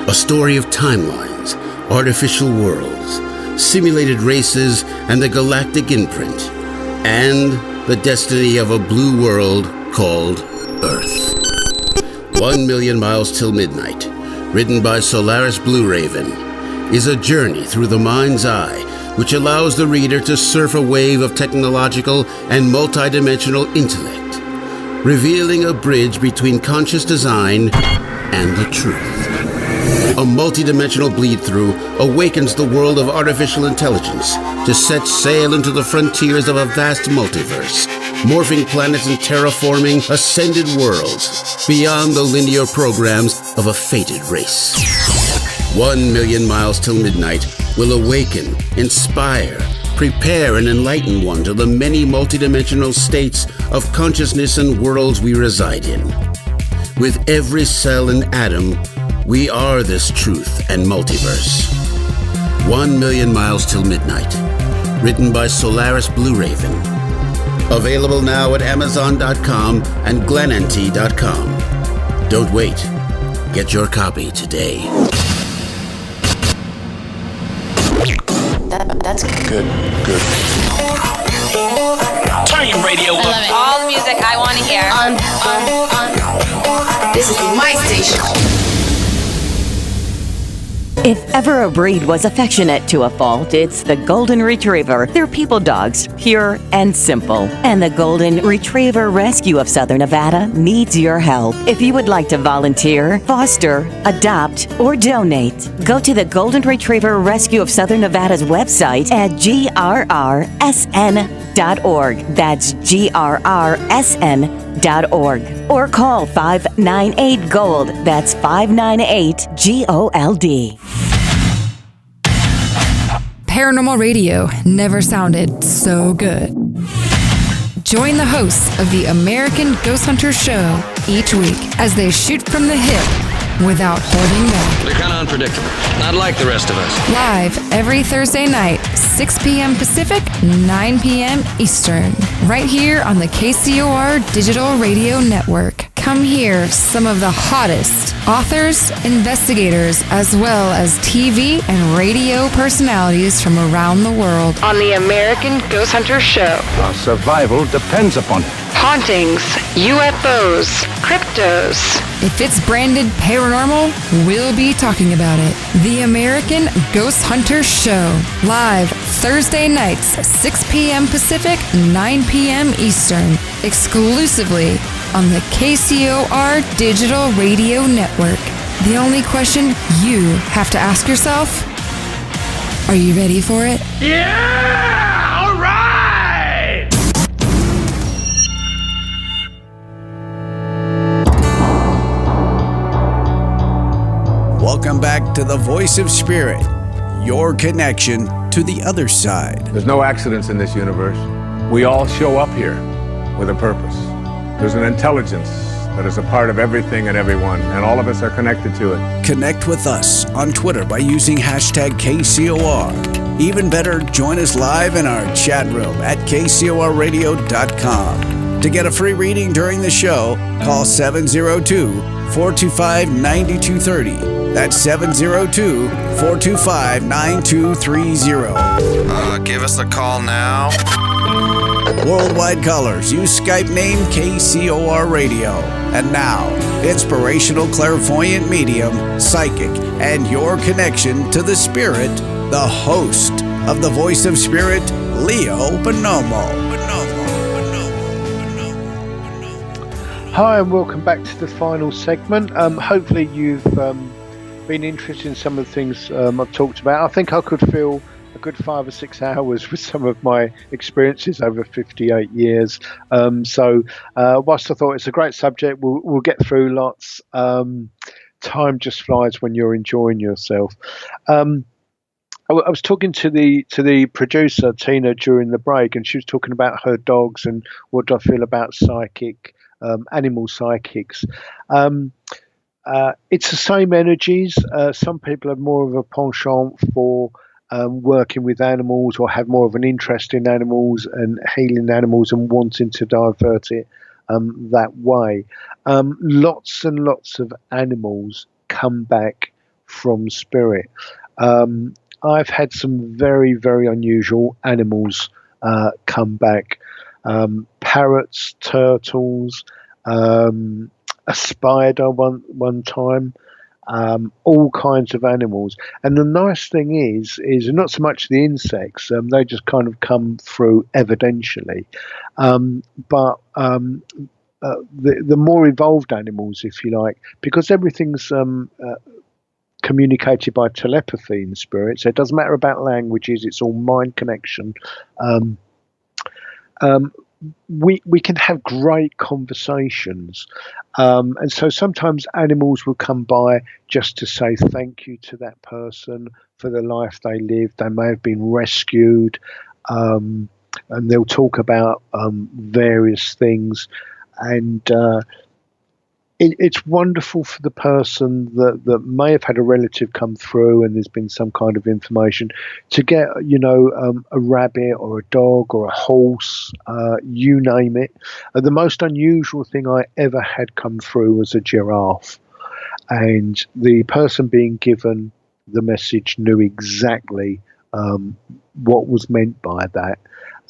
A story of timelines, artificial worlds, simulated races, and the galactic imprint, and the destiny of a blue world called Earth. 1 million miles till midnight, written by Solaris Blue Raven, is a journey through the mind's eye which allows the reader to surf a wave of technological and multidimensional intellect, revealing a bridge between conscious design and the truth. A multidimensional bleed-through awakens the world of artificial intelligence to set sail into the frontiers of a vast multiverse, morphing planets and terraforming ascended worlds beyond the linear programs of a fated race. 1 million miles till midnight will awaken, inspire, prepare, and enlighten one to the many multidimensional states of consciousness and worlds we reside in. With every cell and atom, we are this truth and multiverse. 1 million miles till midnight. Written by Solaris Blue Raven. Available now at Amazon.com and GlenNT.com. Don't wait. Get your copy today. That's good. Turn your radio up. all the music I want to hear. This is my station. If ever a breed was affectionate to a fault, it's the Golden Retriever. They're people dogs, pure and simple. And the Golden Retriever Rescue of Southern Nevada needs your help. If you would like to volunteer, foster, adopt, or donate, go to the Golden Retriever Rescue of Southern Nevada's website at grrsn.org. That's grrsn.org. Or call 598-GOLD. That's 598-GOLD. Paranormal radio never sounded so good. Join the hosts of the American Ghost Hunter Show each week as they shoot from the hip without holding back. They're kind of unpredictable, not like the rest of us. Live every Thursday night, 6 p.m. Pacific, 9 p.m. Eastern. Right here on the KCOR Digital Radio Network. Come hear some of the hottest authors, investigators, as well as TV and radio personalities from around the world on the American Ghost Hunter Show. Our survival depends upon it. Hauntings, UFOs, cryptos. If it's branded paranormal, we'll be talking about it. The American Ghost Hunter Show. Live Thursday nights, 6 p.m. Pacific, 9 p.m. Eastern. Exclusively on the KCOR Digital Radio Network. The only question you have to ask yourself, are you ready for it? Yeah! All right! Welcome back to the Voice of Spirit, your connection to the other side. There's no accidents in this universe. We all show up here with a purpose. There's an intelligence that is a part of everything and everyone, and all of us are connected to it. Connect with us on Twitter by using hashtag KCOR. Even better, join us live in our chat room at kcorradio.com. To get a free reading during the show, call 702-425-9230. That's 702-425-9230. Give us a call now. Worldwide callers, use Skype name KCOR Radio. And now, inspirational clairvoyant medium, psychic, and your connection to the spirit, the host of the Voice of Spirit, Leo Bonomo. Hi, and welcome back to the final segment. Hopefully you've been interested in some of the things I've talked about. I think I could fill a good 5 or 6 hours with some of my experiences over 58 years. So whilst I thought it's a great subject, we'll get through lots. Time just flies when you're enjoying yourself. I was talking to the producer, Tina, during the break, and she was talking about her dogs and what do I feel about animal psychics. It's the same energies. Some people have more of a penchant for working with animals, or have more of an interest in animals and healing animals and wanting to divert it that way. Lots and lots of animals come back from spirit. I've had some very, very unusual animals come back. Parrots, turtles, a spider one time, all kinds of animals. And the nice thing is not so much the insects, they just kind of come through evidentially, but the more evolved animals, if you like, because everything's communicated by telepathy in spirit, so it doesn't matter about languages, it's all mind connection. We can have great conversations, and so sometimes animals will come by just to say thank you to that person for the life they lived. They may have been rescued, and they'll talk about various things, and it's wonderful for the person that may have had a relative come through and there's been some kind of information to get, a rabbit or a dog or a horse, you name it. The most unusual thing I ever had come through was a giraffe, and the person being given the message knew exactly what was meant by that.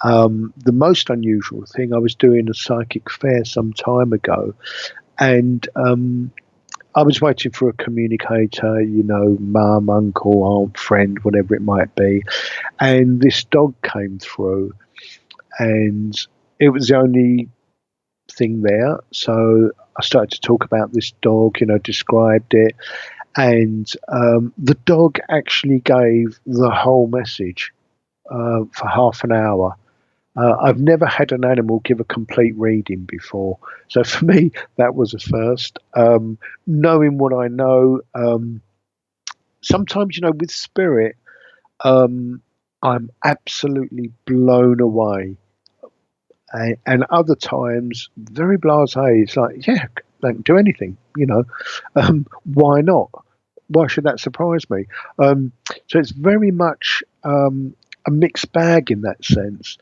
The most unusual thing, I was doing a psychic fair some time ago, and I was waiting for a communicator, mum, uncle, aunt, friend, whatever it might be. And this dog came through, and it was the only thing there. So I started to talk about this dog, described it. And the dog actually gave the whole message for half an hour. I've never had an animal give a complete reading before. So for me, that was a first. Knowing what I know, sometimes, with spirit, I'm absolutely blown away. And other times, very blasé. It's like, yeah, they can do anything, why not? Why should that surprise me? So it's very much a mixed bag in that sense.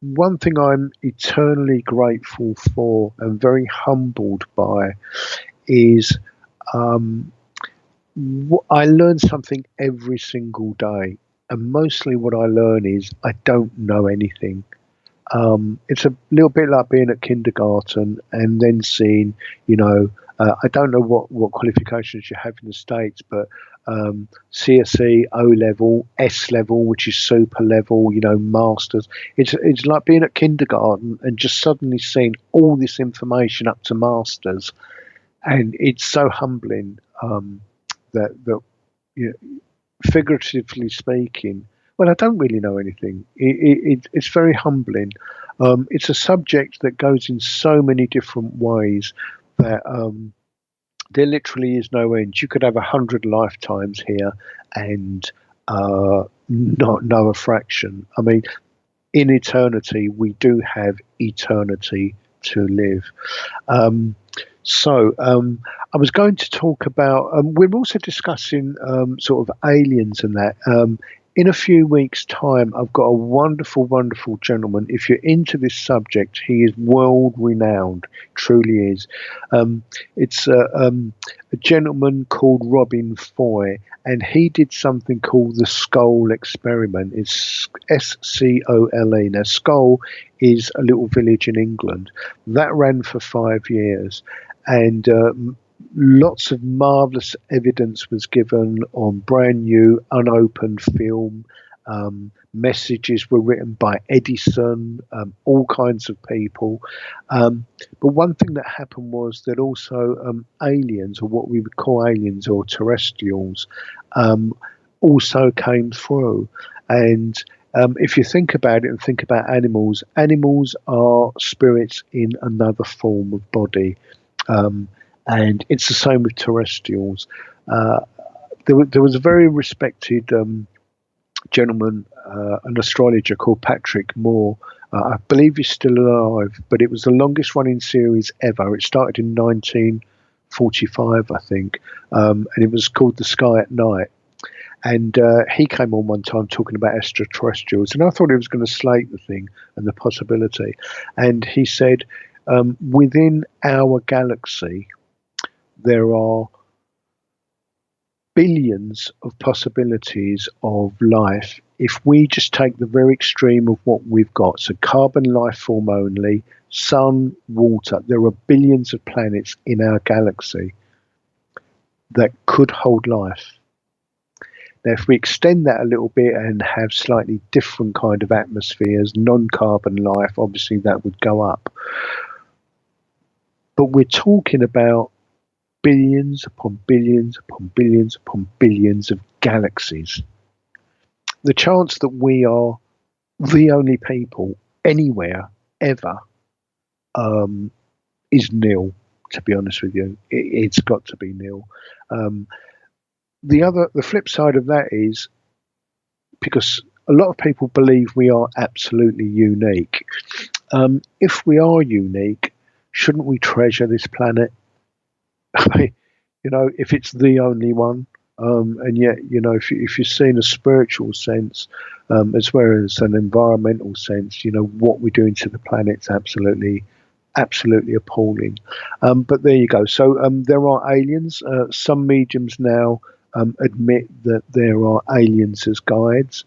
one thing I'm eternally grateful for and very humbled by is I learn something every single day. And mostly what I learn is I don't know anything. It's a little bit like being at kindergarten and then seeing, I don't know what qualifications you have in the States, but CSE, O level, S level, which is super level, masters. It's like being at kindergarten and just suddenly seeing all this information up to masters, and it's so humbling that figuratively speaking. Well, I don't really know anything. It's very humbling. It's a subject that goes in so many different ways that there literally is no end. You could have 100 lifetimes here and not know a fraction. I mean, in eternity, we do have eternity to live. So I was going to talk about, we're also discussing sort of aliens and that. In a few weeks' time, I've got a wonderful, wonderful gentleman. If you're into this subject, he is world renowned, truly is. It's a gentleman called Robin Foy, and he did something called the Skull Experiment. It's SCOLE. Now, Skull is a little village in England. That ran for 5 years, and lots of marvellous evidence was given on brand new, unopened film. Messages were written by Edison, all kinds of people. But one thing that happened was that also aliens, or what we would call aliens or terrestrials, also came through. And if you think about it and think about animals, animals are spirits in another form of body. And it's the same with terrestrials. There was a very respected gentleman, an astrologer called Patrick Moore. I believe he's still alive, but it was the longest running series ever. It started in 1945, I think, and it was called The Sky at Night. And he came on one time talking about extraterrestrials, and I thought he was going to slate the thing and the possibility. And he said, within our galaxy, there are billions of possibilities of life if we just take the very extreme of what we've got. So carbon life form only, sun, water. There are billions of planets in our galaxy that could hold life. Now, if we extend that a little bit and have slightly different kind of atmospheres, non-carbon life, obviously that would go up. But we're talking about billions upon billions upon billions upon billions of galaxies. The chance that we are the only people anywhere ever is nil, to be honest with you. It's got to be nil. The flip side of that is, because a lot of people believe we are absolutely unique. If we are unique, shouldn't we treasure this planet? If it's the only one, and yet, if you're seeing a spiritual sense, as well as an environmental sense, what we're doing to the planet's absolutely appalling. But there you go. So there are aliens. Some mediums now admit that there are aliens as guides.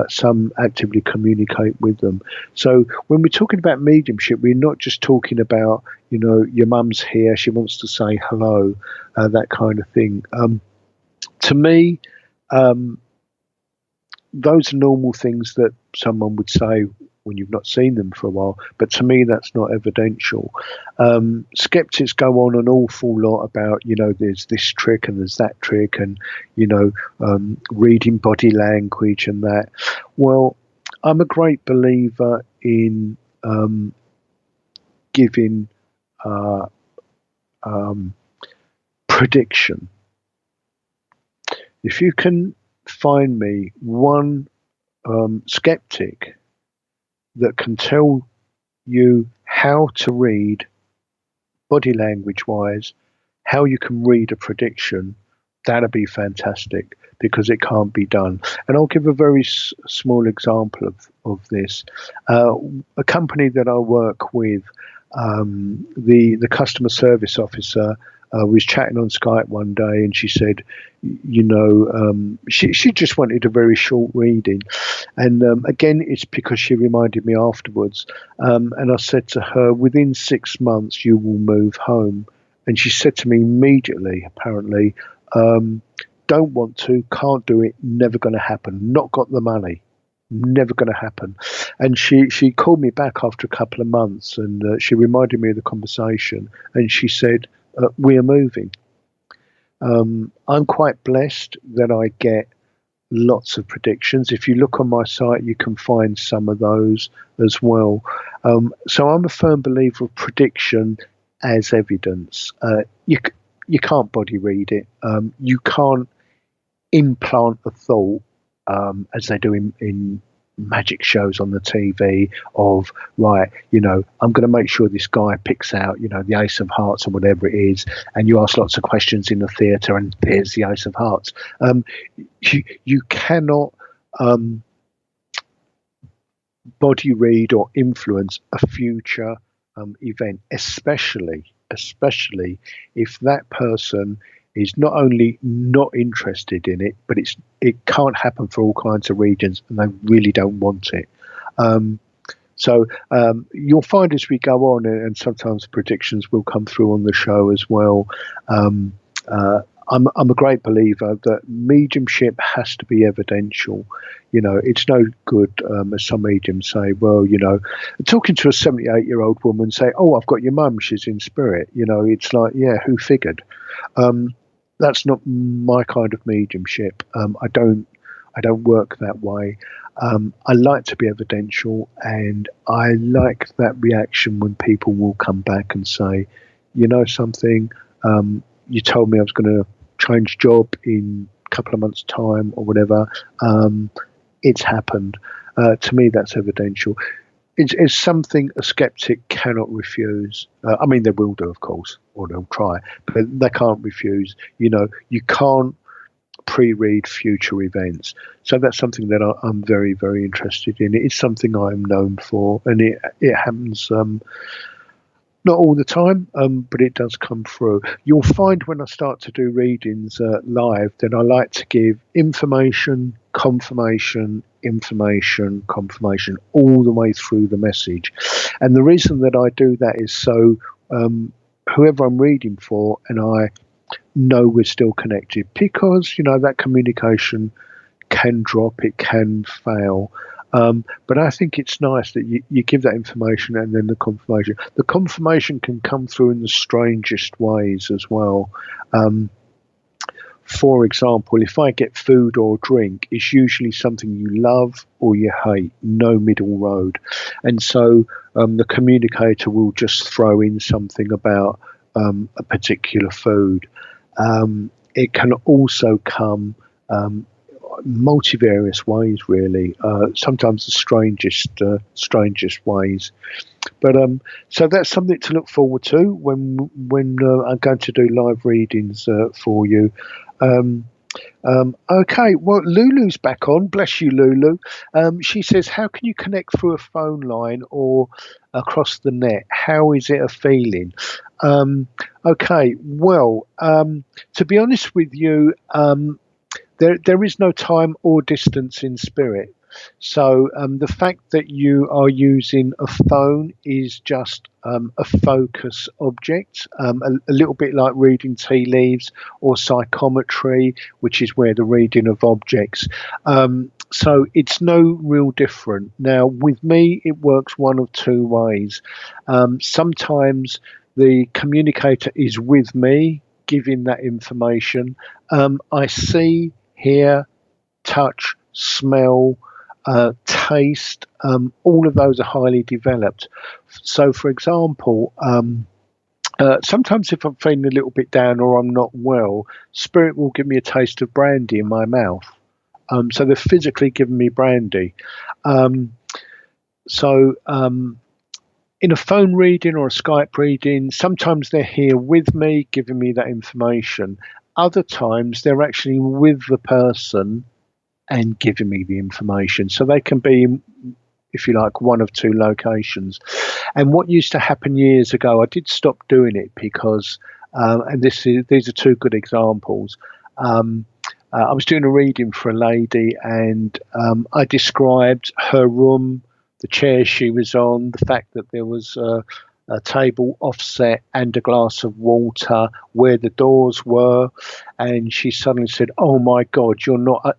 Some actively communicate with them. So when we're talking about mediumship, we're not just talking about, your mum's here, she wants to say hello, that kind of thing. To me, those are normal things that someone would say when you've not seen them for a while. But to me, that's not evidential. Skeptics go on an awful lot about, there's this trick and there's that trick and, reading body language and that. Well, I'm a great believer in giving prediction. If you can find me one skeptic that can tell you how to read body language wise, how you can read a prediction, that'd be fantastic, because it can't be done. And I'll give a very small example of this. A company that I work with, the customer service officer was chatting on Skype one day, and she said, she just wanted a very short reading. And again, it's because she reminded me afterwards. And I said to her, within 6 months, you will move home. And she said to me immediately, apparently, don't want to, can't do it, never going to happen, not got the money, never going to happen. And she called me back after a couple of months, and she reminded me of the conversation, and she said, we are moving. I'm quite blessed that I get lots of predictions. If you look on my site, you can find some of those as well. So I'm a firm believer of prediction as evidence. You can't body read it. You can't implant a thought, as they do in magic shows on the TV, of, right, I'm going to make sure this guy picks out, the Ace of Hearts or whatever it is, and you ask lots of questions in the theatre, and there's the Ace of Hearts. You cannot body read or influence a future event, especially if that person is not only not interested in it, but it can't happen for all kinds of reasons, and they really don't want it. So you'll find as we go on, and sometimes predictions will come through on the show as well. I'm a great believer that mediumship has to be evidential. It's no good, as some mediums say, well, talking to a 78-year-old woman, say, oh, I've got your mum, she's in spirit. It's like, yeah, who figured? That's not my kind of mediumship. I don't work that way. I like to be evidential, and I like that reaction when people will come back and say, something, you told me I was going to change job in a couple of months' time or whatever. It's happened. To me, that's evidential. It's something a skeptic cannot refuse. I mean, they will do, of course, or they'll try, but they can't refuse. You can't pre-read future events. So that's something that I'm very, very interested in. It's something I'm known for, and it happens not all the time, but it does come through. You'll find when I start to do readings live that I like to give information, confirmation, all the way through the message. And the reason that I do that is so whoever I'm reading for, and I know we're still connected, because that communication can drop, it can fail. But I think it's nice that you give that information and then the confirmation. The confirmation can come through in the strangest ways as well. For example, if I get food or drink, it's usually something you love or you hate, no middle road. And so the communicator will just throw in something about a particular food. It can also come multivarious ways, really. Sometimes the strangest ways. But so that's something to look forward to when I'm going to do live readings for you. Okay, well, Lulu's back on. Bless you, Lulu. She says, how can you connect through a phone line or across the net? How is it a feeling? Okay, well, to be honest with you, there is no time or distance in spirit. So the fact that you are using a phone is just a focus object, a little bit like reading tea leaves or psychometry, which is where the reading of objects. So it's no real different. Now, with me, it works one of two ways. Sometimes the communicator is with me, giving that information. I see, hear, touch, smell, taste, all of those are highly developed. So, for example, sometimes if I'm feeling a little bit down or I'm not well, spirit will give me a taste of brandy in my mouth. So they're physically giving me brandy. In a phone reading or a Skype reading, sometimes they're here with me, giving me that information. other times they're actually with the person and giving me the information. So they can be, if you like, one of two locations. And what used to happen years ago, I did stop doing it because, and these are two good examples. I was doing a reading for a lady, and I described her room, the chair she was on, the fact that there was a table offset and a glass of water, where the doors were, and she suddenly said, "Oh my God, you're not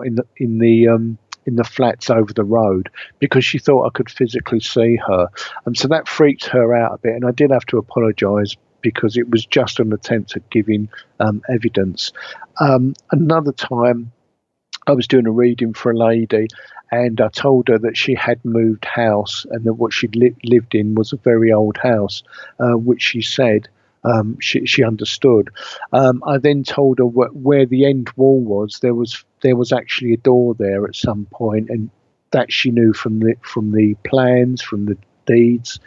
in the flats over the road," because she thought I could physically see her, and so that freaked her out a bit, and I did have to apologise because it was just an attempt at giving evidence. Another time, I was doing a reading for a lady, and I told her that she had moved house and that what she'd lived in was a very old house, which she said she understood. I then told her where the end wall was. There was actually a door there at some point, and that she knew from the plans, from the deeds.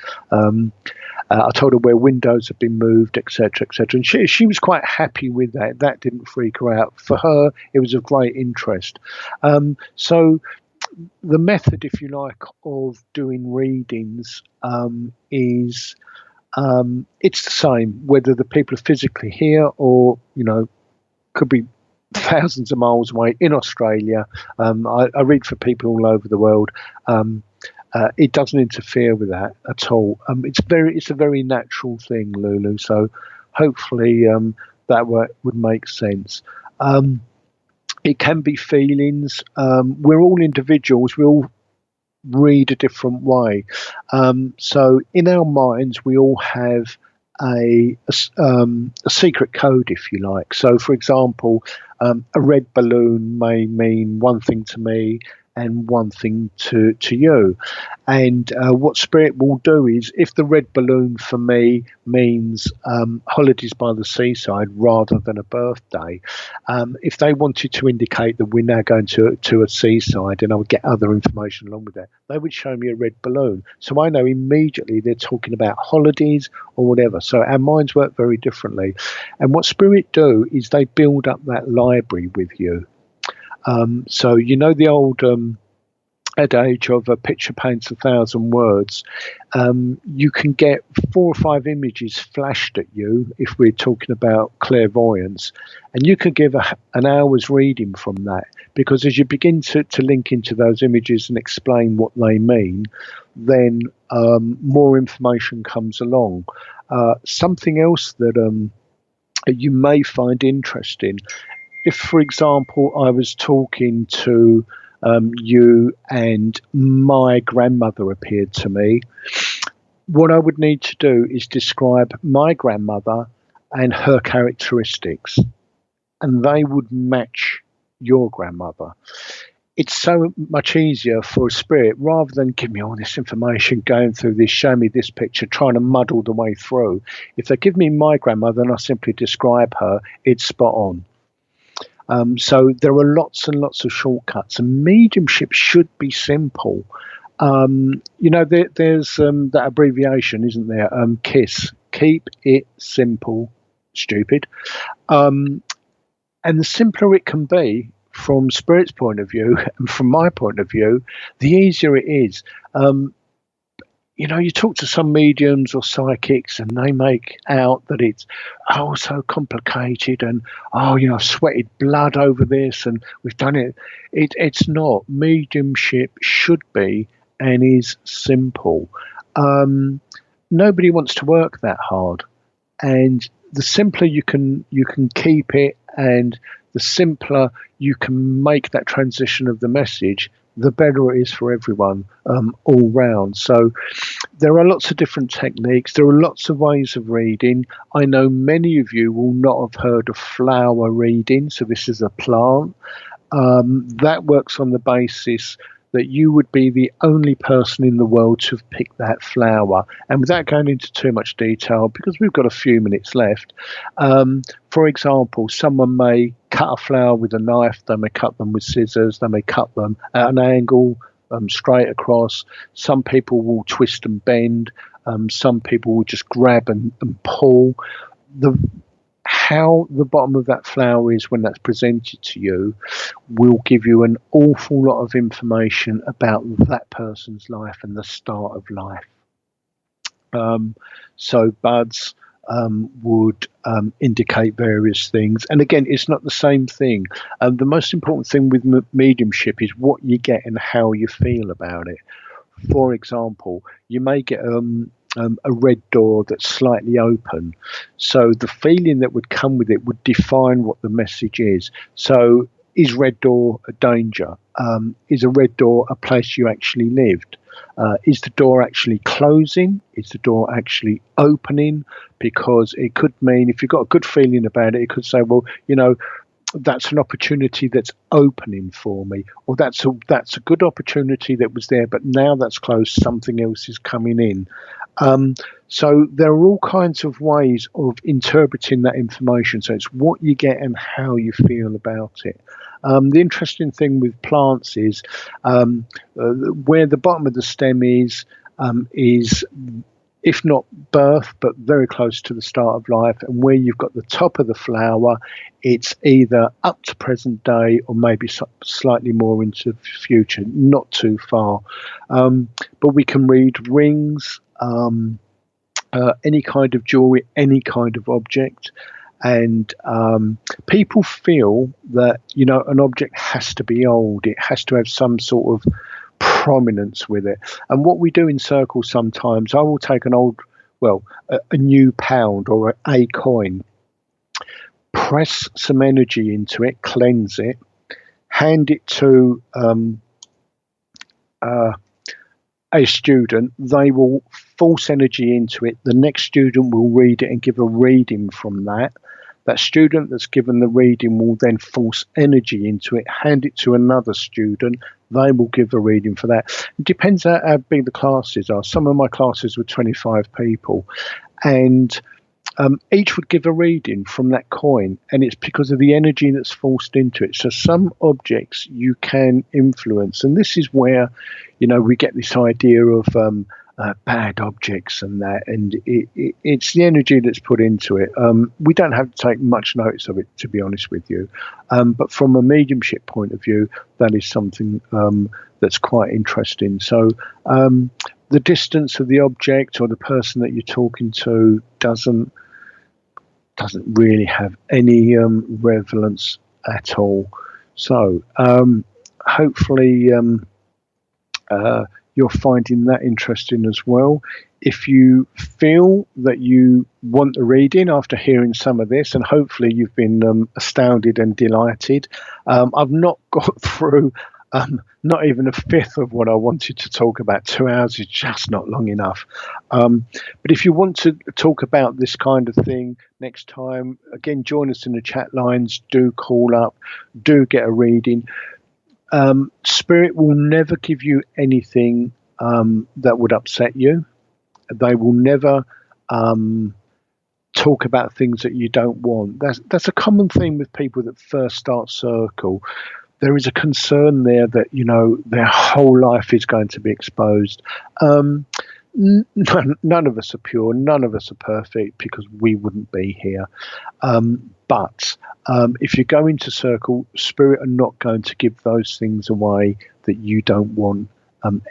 I told her where windows had been moved, etc., etc., and she was quite happy with that. That didn't freak her out. For her, it was of great interest. So the method, if you like, of doing readings is it's the same whether the people are physically here or could be thousands of miles away in Australia. I read for people all over the world. It doesn't interfere with that at all. It's a very natural thing, Lulu. So hopefully that would make sense. It can be feelings. We're all individuals. We all read a different way. So in our minds, we all have a secret code, if you like. So, for example, a red balloon may mean one thing to me and one thing to you. And what Spirit will do is, if the red balloon for me means holidays by the seaside rather than a birthday, if they wanted to indicate that we're now going to a seaside, and I would get other information along with that, they would show me a red balloon. So I know immediately they're talking about holidays or whatever. So our minds work very differently. And what Spirit do is they build up that library with you. So the old adage of a picture paints 1,000 words. You can get 4 or 5 images flashed at you if we're talking about clairvoyance, and you can give an hour's reading from that, because as you begin to link into those images and explain what they mean, then more information comes along. Something else that you may find interesting, if, for example, I was talking to you and my grandmother appeared to me, what I would need to do is describe my grandmother and her characteristics, and they would match your grandmother. It's so much easier for a spirit, rather than give me all this information, going through this, show me this picture, trying to muddle the way through. If they give me my grandmother and I simply describe her, it's spot on. So there are lots and lots of shortcuts, and mediumship should be simple. There's that abbreviation, isn't there? KISS, keep it simple, stupid. And the simpler it can be from Spirit's point of view and from my point of view, the easier it is. You talk to some mediums or psychics and they make out that it's so complicated and I've sweated blood over this and we've done it. It's not. Mediumship should be and is simple. Nobody wants to work that hard, and the simpler you can keep it, and the simpler you can make that transition of the message, the better it is for everyone all round. So there are lots of different techniques. There are lots of ways of reading. I know many of you will not have heard of flower reading. So this is a plant. That works on the basis that you would be the only person in the world to have picked that flower. And without going into too much detail, because we've got a few minutes left, for example, someone may cut a flower with a knife, they may cut them with scissors, they may cut them at an angle, straight across. Some people will twist and bend. Some people will just grab and pull. how the bottom of that flower is when that's presented to you will give you an awful lot of information about that person's life and the start of life. So buds would indicate various things. And again, it's not the same thing. The most important thing with mediumship is what you get and how you feel about it. For example, you may get a red door that's slightly open. So the feeling that would come with it would define what the message is. So is red door a danger? Is a red door a place you actually lived? Is the door actually closing? Is the door actually opening? Because it could mean, if you've got a good feeling about it, it could say, well, you know, that's an opportunity that's opening for me, or that's a good opportunity that was there, but now that's closed, something else is coming in. So there are all kinds of ways of interpreting that information. So it's what you get and how you feel about it. The interesting thing with plants is where the bottom of the stem is if not birth, but very close to the start of life. And where you've got the top of the flower, it's either up to present day or maybe slightly more into the future, not too far. But we can read rings, any kind of jewelry, any kind of object. And people feel that, you know, an object has to be old. It has to have some sort of prominence with it. And what we do in circles sometimes, I will take an old, a new pound or a coin, press some energy into it, cleanse it, hand it to a student. They will force energy into it. The next student will read it and give a reading from that. That student that's given the reading will then force energy into it, hand it to another student. They will give a reading for that. It depends how big the classes are. Some of my classes were 25 people, and each would give a reading from that coin, and it's because of the energy that's forced into it. So some objects you can influence, and this is where, you know, we get this idea of bad objects and that, and it's the energy that's put into it. We don't have to take much notice of it, to be honest with you, but from a mediumship point of view, that is something that's quite interesting. So the distance of the object or the person that you're talking to doesn't really have any relevance at all. So hopefully you're finding that interesting as well. If you feel that you want the reading after hearing some of this, and hopefully you've been astounded and delighted, I've not got through not even a fifth of what I wanted to talk about. 2 hours is just not long enough. But if you want to talk about this kind of thing next time, again, join us in the chat lines. Do call up. Do get a reading. Spirit will never give you anything that would upset you. They will never talk about things that you don't want. That's a common thing with people that first start Circle. There is a concern there that, you know, their whole life is going to be exposed. None of us are pure. None of us are perfect, because we wouldn't be here. But if you go into Circle, Spirit are not going to give those things away that you don't want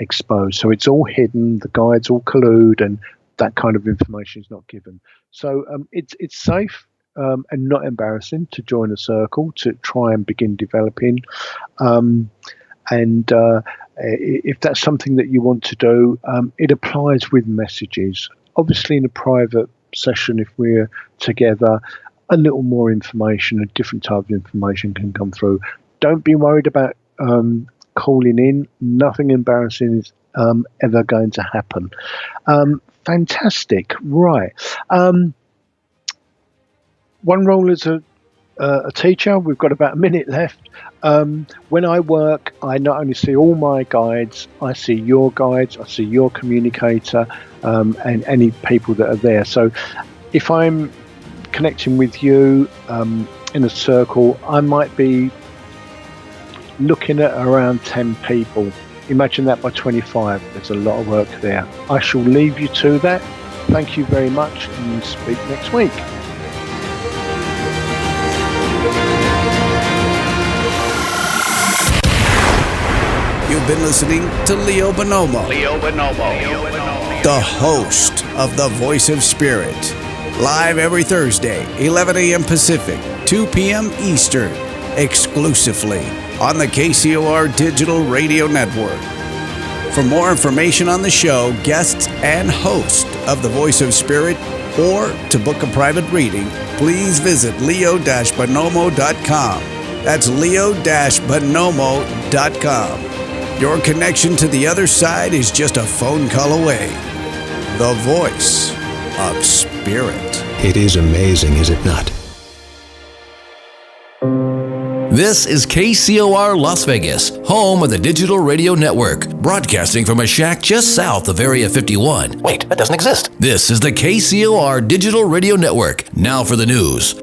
exposed. So it's all hidden. The guides all collude, and that kind of information is not given. So it's safe and not embarrassing to join a Circle, to try and begin developing. And if that's something that you want to do, it applies with messages. Obviously, in a private session, if we're together, a little more information, a different type of information can come through. Don't be worried about calling in. Nothing embarrassing is ever going to happen. Fantastic. Right. One role as a teacher, we've got about a minute left. When I work, I not only see all my guides, I see your guides, I see your communicator, and any people that are there. So if I'm connecting with you in a circle, I might be looking at around 10 people. Imagine that by 25. There's a lot of work there. I shall leave you to that. Thank you very much, and speak next week. been listening to Leo Bonomo, the host of The Voice of Spirit. Live every Thursday, 11 a.m. Pacific, 2 p.m. Eastern, exclusively on the KCOR Digital Radio Network. For more information on the show, guests, and host of The Voice of Spirit, or to book a private reading, please visit leo-bonomo.com. That's leo-bonomo.com. Your connection to the other side is just a phone call away. The Voice of Spirit. It is amazing, is it not? This is KCOR Las Vegas, home of the Digital Radio Network, broadcasting from a shack just south of Area 51. Wait, that doesn't exist. This is the KCOR Digital Radio Network. Now for the news.